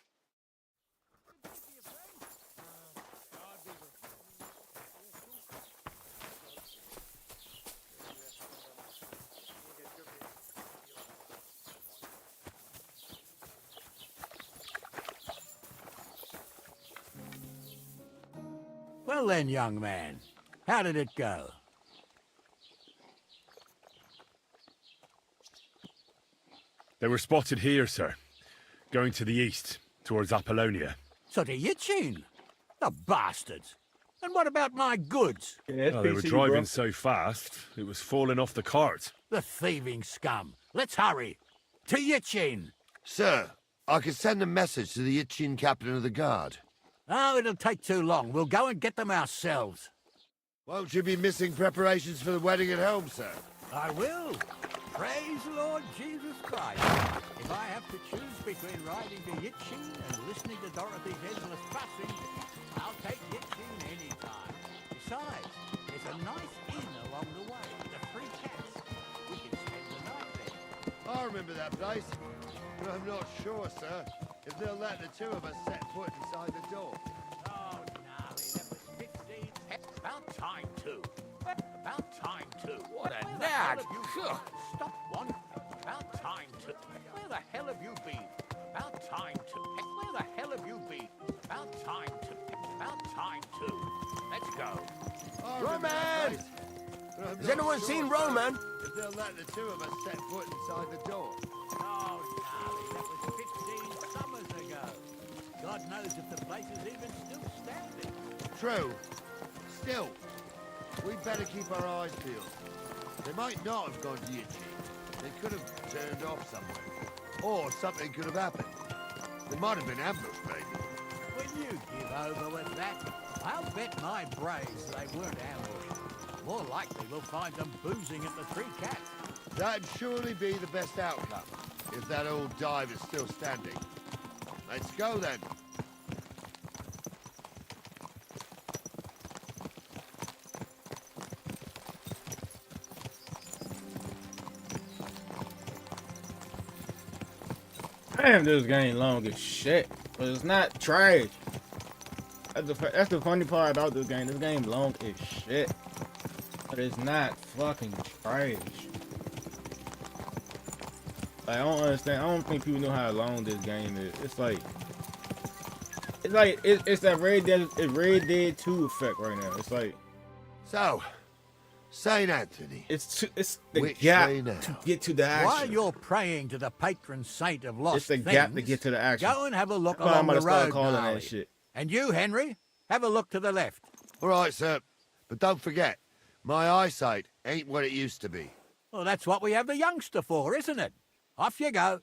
Well then, young man, how did it go? They were spotted here, sir. Going to the east, towards Apollonia. So to Yichin? The bastards! And what about my goods? They were driving so fast, it was falling off the cart. The thieving scum! Let's hurry! To Yichin! Sir, I could send a message to the Yichin captain of the guard. Oh, it'll take too long. We'll go and get them ourselves. Won't you be missing preparations for the wedding at home, sir? I will. Praise the Lord Jesus Christ. If I have to choose between riding to Yichin and listening to Dorothy's endless fussing, I'll take Yichin any time. Besides, there's a nice inn along the way with the free cats. We can spend the night there. I remember that place, but I'm not sure, sir, if they'll let the two of us set foot inside the door. Oh, no, that was 15. About time, too. About time, too. What a nag! Stop one. About time, too. Where the hell have you been? About time, too. Where the hell have you been? About time, too. About time, too. Let's go. Roman! Has anyone seen Roman? If they'll let the two of us set foot inside the door. Oh, no, that was 15 summers ago. God knows if the place is even still standing. True. Still, we'd better keep our eyes peeled. They might not have gone to Yichin. They could have turned off somewhere. Or something could have happened. They might have been ambushed, maybe. Will you give over with that? I'll bet my brains they weren't ambushed. More likely we'll find them boozing at the Three Cats. That'd surely be the best outcome, if that old dive is still standing. Let's go, then. Damn, this game long as shit. But it's not trash. That's the funny part about this game. This game long as shit. But it's not fucking trash. Like, I don't understand. I don't think people know how long this game is. It's that Red Dead 2 effect right now. It's like, so St. Anthony. It's the Which gap way now? to get to the action. While you're praying to the patron saint of lost It's the things, gap to get to the action. go and have a look That's why I'm along the gonna start road, calling that Gnarly. shit. And you, Henry, have a look to the left. All right, sir. But don't forget, my eyesight ain't what it used to be. Well, that's what we have the youngster for, isn't it? Off you go.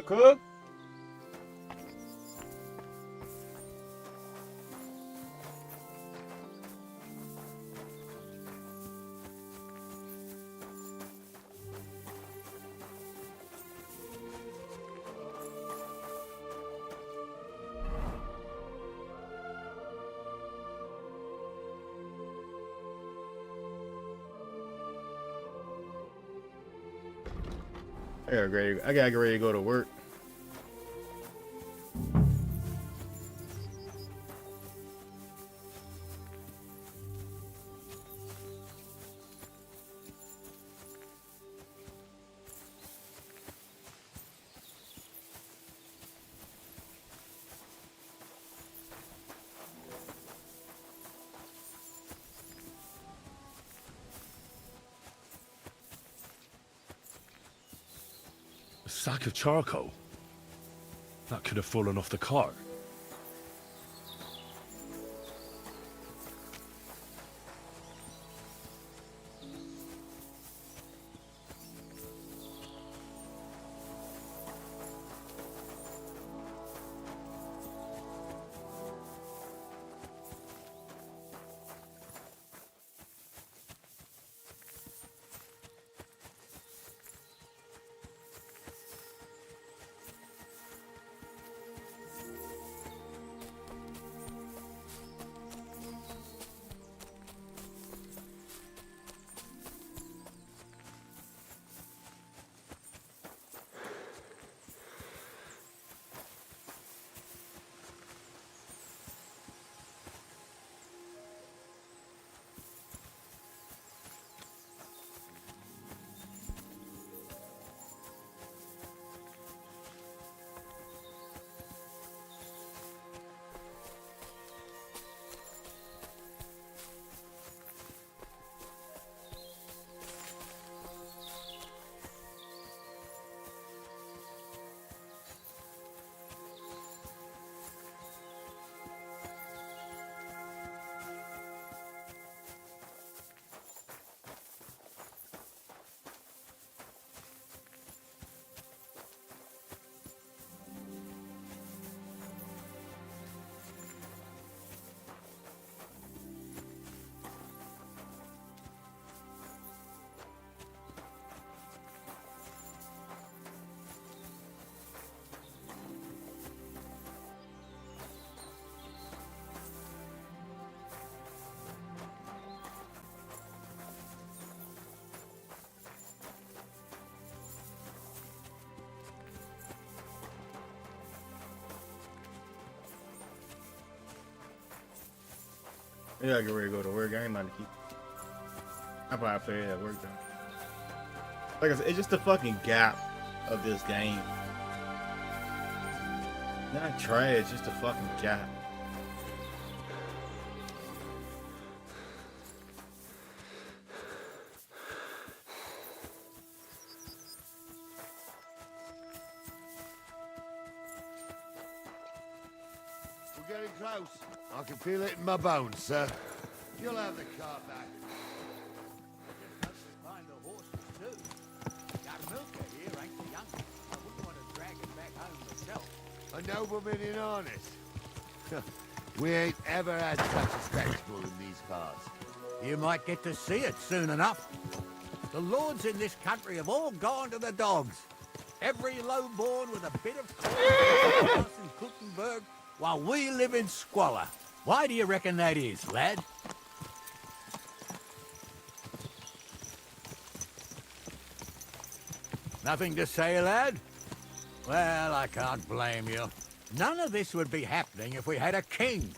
Cook. I gotta get ready to go to work. A sack of charcoal? That could have fallen off the cart. Yeah, I get ready to go to work. I ain't about to keep. I probably play it at work though. Like I said, it's just the fucking gap of this game. Not trash, just a fucking job. We're getting close. I can feel it in my bones, sir. You'll have the car back. Find the horses too. Got Milker here ain't the youngest. I wouldn't want to drag him back home myself. A nobleman in harness. We ain't ever had such a spectacle in these parts. You might get to see it soon enough. The lords in this country have all gone to the dogs. Every lowborn with a bit of house in Gutenberg, while we live in squalor. Why do you reckon that is, lad? Nothing to say, lad? Well, I can't blame you. None of this would be happening if we had a king.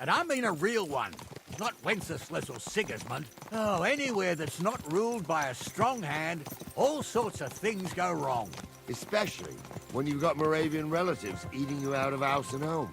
And I mean a real one, not Wenceslas or Sigismund. Oh, anywhere that's not ruled by a strong hand, all sorts of things go wrong. Especially when you've got Moravian relatives eating you out of house and home.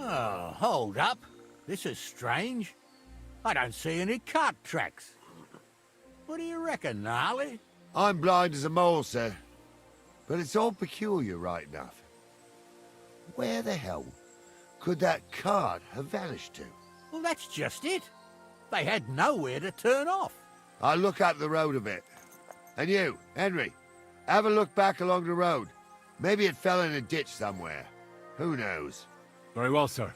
Oh, hold up. This is strange. I don't see any cart tracks. What do you reckon, Gnarly? I'm blind as a mole, sir. But it's all peculiar right enough. Where the hell could that cart have vanished to? Well, that's just it. They had nowhere to turn off. I'll look up the road a bit. And you, Henry, have a look back along the road. Maybe it fell in a ditch somewhere. Who knows? Very well, sir.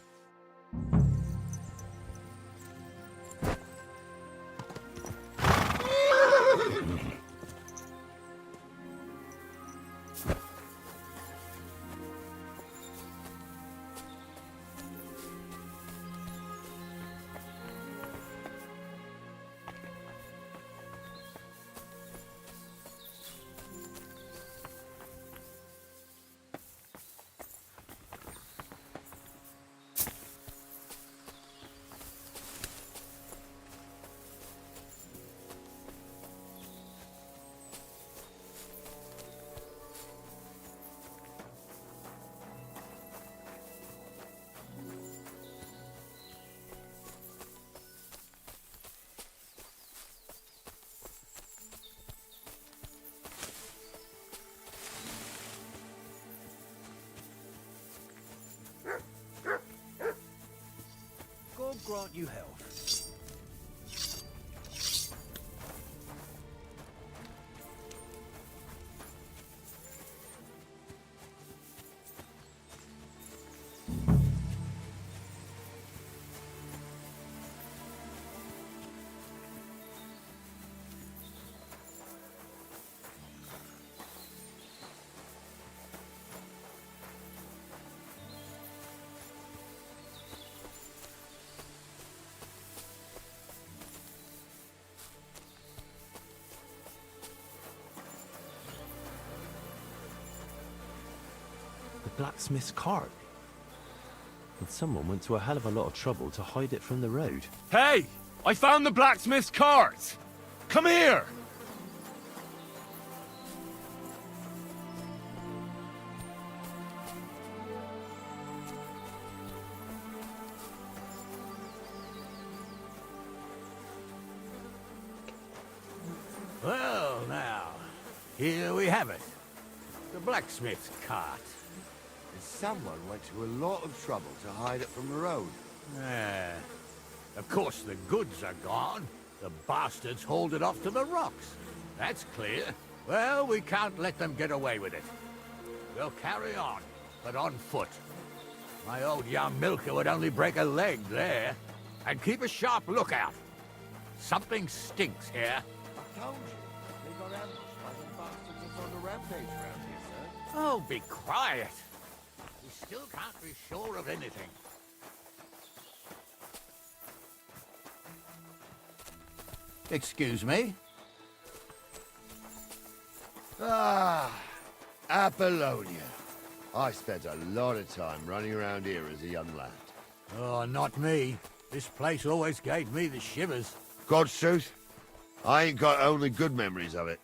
God grant you health. Blacksmith's cart. And someone went to a hell of a lot of trouble to hide it from the road. Hey! I found the blacksmith's cart! Come here! Well, now, here we have it. The blacksmith's cart. Someone went to a lot of trouble to hide it from the road. Of course the goods are gone. The bastards hauled it off to the rocks. That's clear. Well, we can't let them get away with it. We'll carry on, but on foot. My old young milker would only break a leg there. And keep a sharp lookout. Something stinks here. I told you. They got ambushed by the bastards that's on the rampage around here, sir. Oh, be quiet. We still can't be sure of anything. Excuse me? Ah, Apollonia. I spent a lot of time running around here as a young lad. Oh, not me. This place always gave me the shivers. God's truth, I ain't got only good memories of it.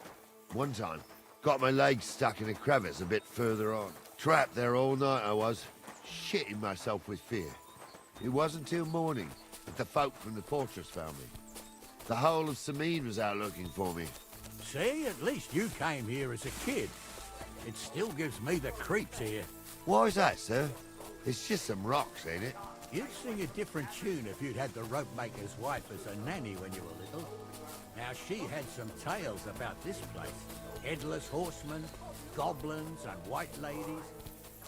One time, got my legs stuck in a crevice a bit further on. Trapped there all night I was, shitting myself with fear. It wasn't till morning that the folk from the fortress found me. The whole of Sameen was out looking for me. See, at least you came here as a kid. It still gives me the creeps here. Why is that, sir? It's just some rocks, ain't it? You'd sing a different tune if you'd had the rope maker's wife as a nanny when you were little. Now, she had some tales about this place. Headless horsemen, goblins, and white ladies.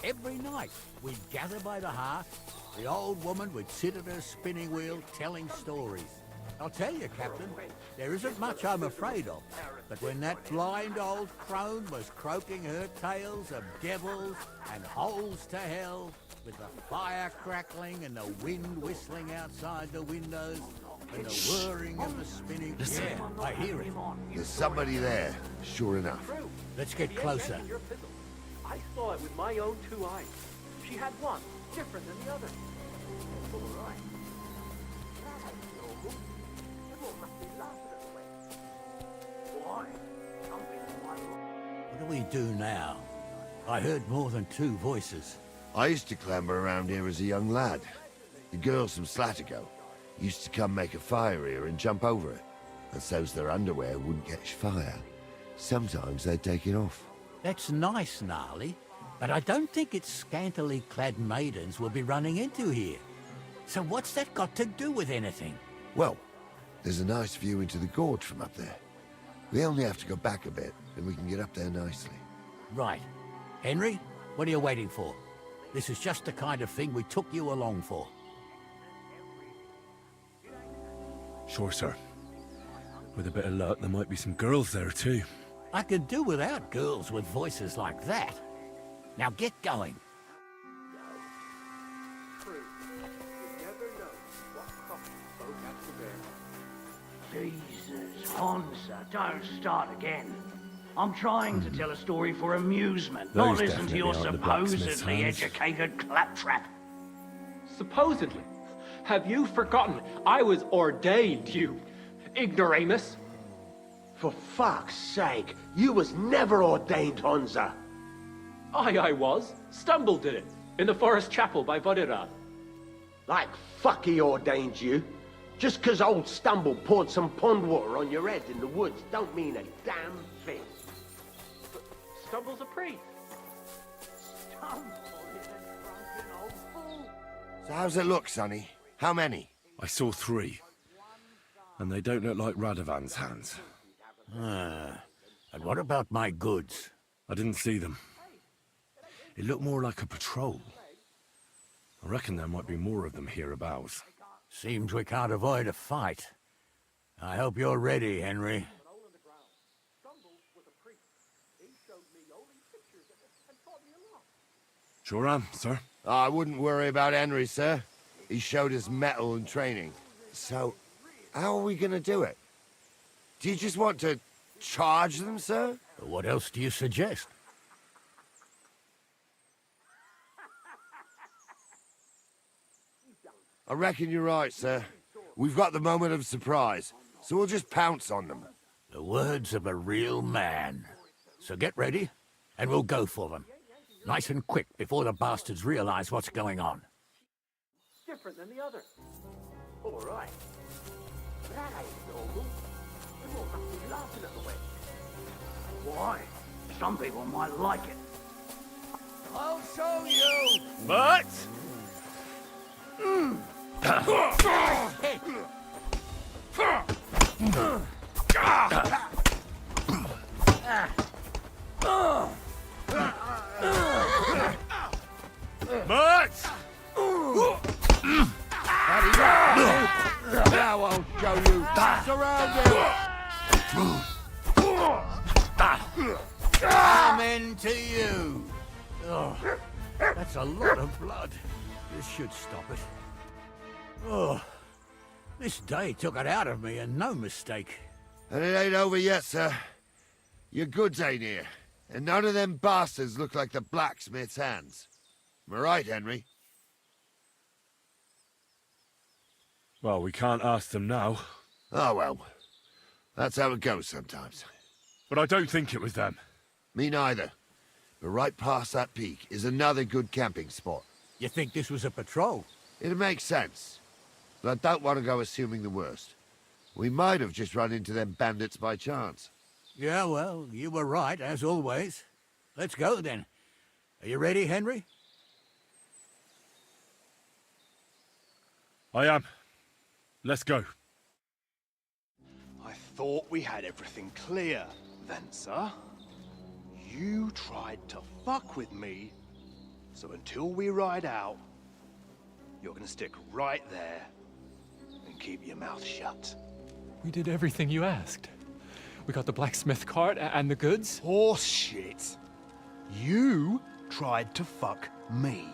Every night, we'd gather by the hearth. The old woman would sit at her spinning wheel telling stories. I'll tell you, Captain, there isn't much I'm afraid of. But when that blind old crone was croaking her tales of devils and holes to hell, with the fire crackling and the wind whistling outside the windows, and the whirring of the spinning... Yeah, I hear it. There's somebody there, sure enough. Let's get closer. I saw it with my own 2 eyes. She had one, different than the other. All right. What do we do now? I heard more than 2 voices. I used to clamber around here as a young lad. The girls from Slatigo used to come make a fire here and jump over it. And so's their underwear wouldn't catch fire. Sometimes they'd take it off. That's nice, Gnarly, but I don't think it's scantily clad maidens we'll be running into here. So what's that got to do with anything? Well, there's a nice view into the gorge from up there. We only have to go back a bit, and we can get up there nicely. Right. Henry, what are you waiting for? This is just the kind of thing we took you along for. Sure, sir. With a bit of luck, there might be some girls there, too. I could do without girls with voices like that. Now get going. Jesus, Honza, don't start again. I'm trying to tell a story for amusement, not Those listen to your definitely aren't the blacksmith's supposedly hands. educated claptrap. Supposedly. Have you forgotten I was ordained, you ignoramus? For fuck's sake, you was never ordained, Honza. I was. Stumble did it. In the forest chapel by Vodirath. Like fuck he ordained you. Just 'cause old Stumble poured some pond water on your head in the woods don't mean a damn thing. Stumble's a priest. So how's it look, Sonny? How many? I saw 3. And they don't look like Radovan's hands. And what about my goods? I didn't see them. It looked more like a patrol. I reckon there might be more of them hereabouts. Seems we can't avoid a fight. I hope you're ready, Henry. Sure am, sir. I wouldn't worry about Henry, sir. He showed us mettle and training. So, how are we gonna do it? Do you just want to charge them, sir? What else do you suggest? I reckon you're right, sir. We've got the moment of surprise, so we'll just pounce on them. The words of a real man. So get ready, and we'll go for them. Nice and quick before the bastards realize what's going on. Different than the other. All right. That ain't normal. Everyone must be laughing at the way. Why? Some people might like it. I'll show you! But... Now I'll show you. Surround him! Amen to you! Oh, that's a lot of blood. This should stop it. Oh, this day took it out of me, and no mistake. And it ain't over yet, sir. Your goods ain't here, and none of them bastards look like the blacksmith's hands. Am I right, Henry? Well, we can't ask them now. Oh, well. That's how it goes sometimes. But I don't think it was them. Me neither. But right past that peak is another good camping spot. You think this was a patrol? It makes sense. But I don't want to go assuming the worst. We might have just run into them bandits by chance. Yeah, well, you were right, as always. Let's go, then. Are you ready, Henry? I am. Let's go. I thought we had everything clear, then, sir. You tried to fuck with me, so until we ride out, you're gonna stick right there and keep your mouth shut. We did everything you asked. We got the blacksmith cart and the goods. Horse shit. You tried to fuck me.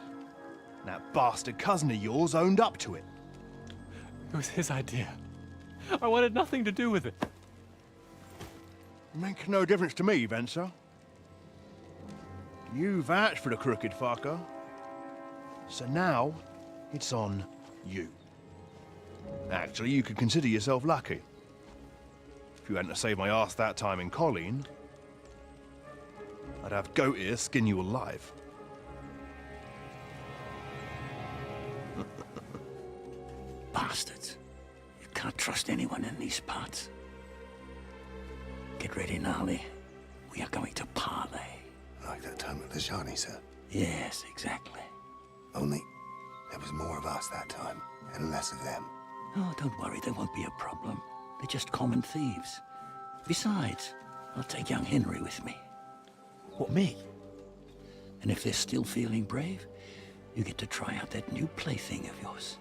That bastard cousin of yours owned up to it. It was his idea. I wanted nothing to do with it. Make no difference to me, Venser. You vouched for the crooked fucker. So now, it's on you. Actually, you could consider yourself lucky. If you hadn't saved my ass that time in Colleen, I'd have goat ear skin you alive. Bastards. You can't trust anyone in these parts. Get ready, Gnarly. We are going to parley. Like that time with the Shani, sir? Yes, exactly. Only there was more of us that time, and less of them. Oh, don't worry, there won't be a problem. They're just common thieves. Besides, I'll take young Henry with me. What, me? And if they're still feeling brave, you get to try out that new plaything of yours.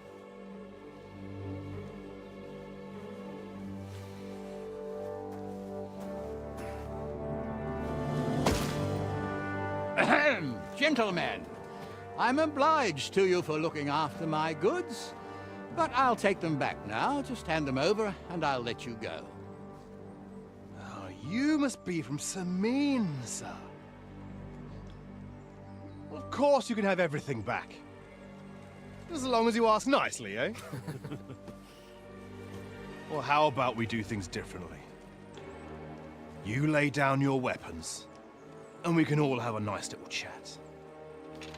Ahem, gentlemen, I'm obliged to you for looking after my goods, but I'll take them back now. Just hand them over, and I'll let you go. Oh, you must be from Samin, sir. Well, of course you can have everything back. As long as you ask nicely, eh? Well, how about we do things differently? You lay down your weapons, and we can all have a nice little chat.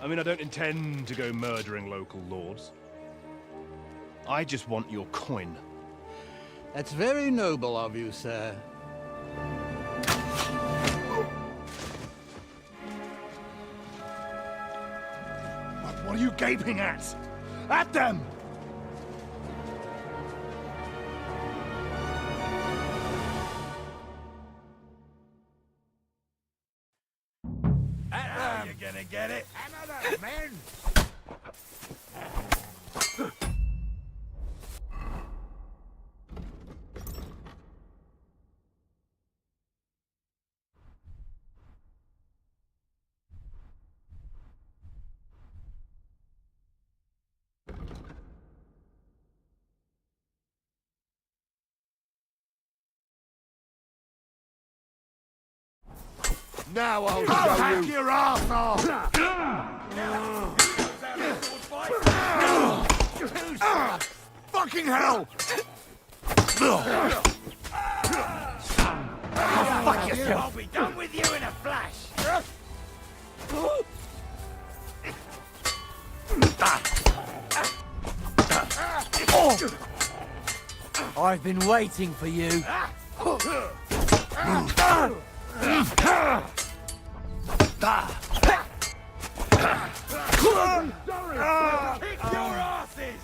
I mean, I don't intend to go murdering local lords. I just want your coin. That's very noble of you, sir. What are you gaping at? At them! You're gonna get it. Another man. Now I'll I'll show hack you. your ass off! Fucking hell! Fuck yourself! I'll be done with you in a flash. I've been waiting for you. Kick your asses!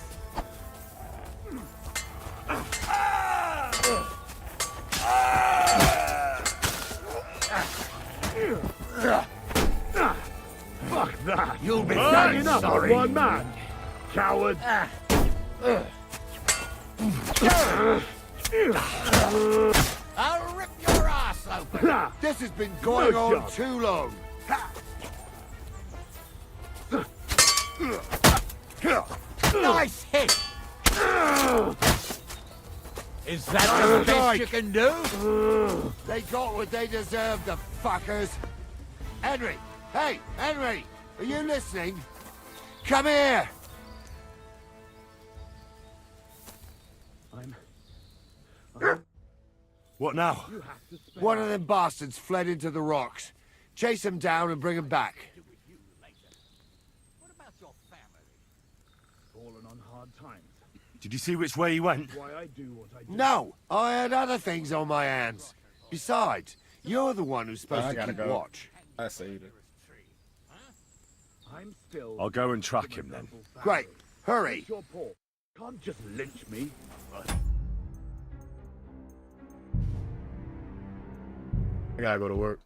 Fuck that! You'll be hanging up sorry. on one man, coward! I'll rip your ass open. This has been going on too long. Nice hit! Is that all the best you can do? They got what they deserved, the fuckers. Henry! Hey, Henry! Are you listening? Come here! What now? One of them bastards fled into the rocks. Chase him down and bring him back. Fallen on hard times. Did you see which way he went? No, I had other things on my hands. Besides, you're the one who's supposed to keep watch. I saved it. I'll go and track him then. Great. Hurry. Can't just lynch me. I gotta go to work.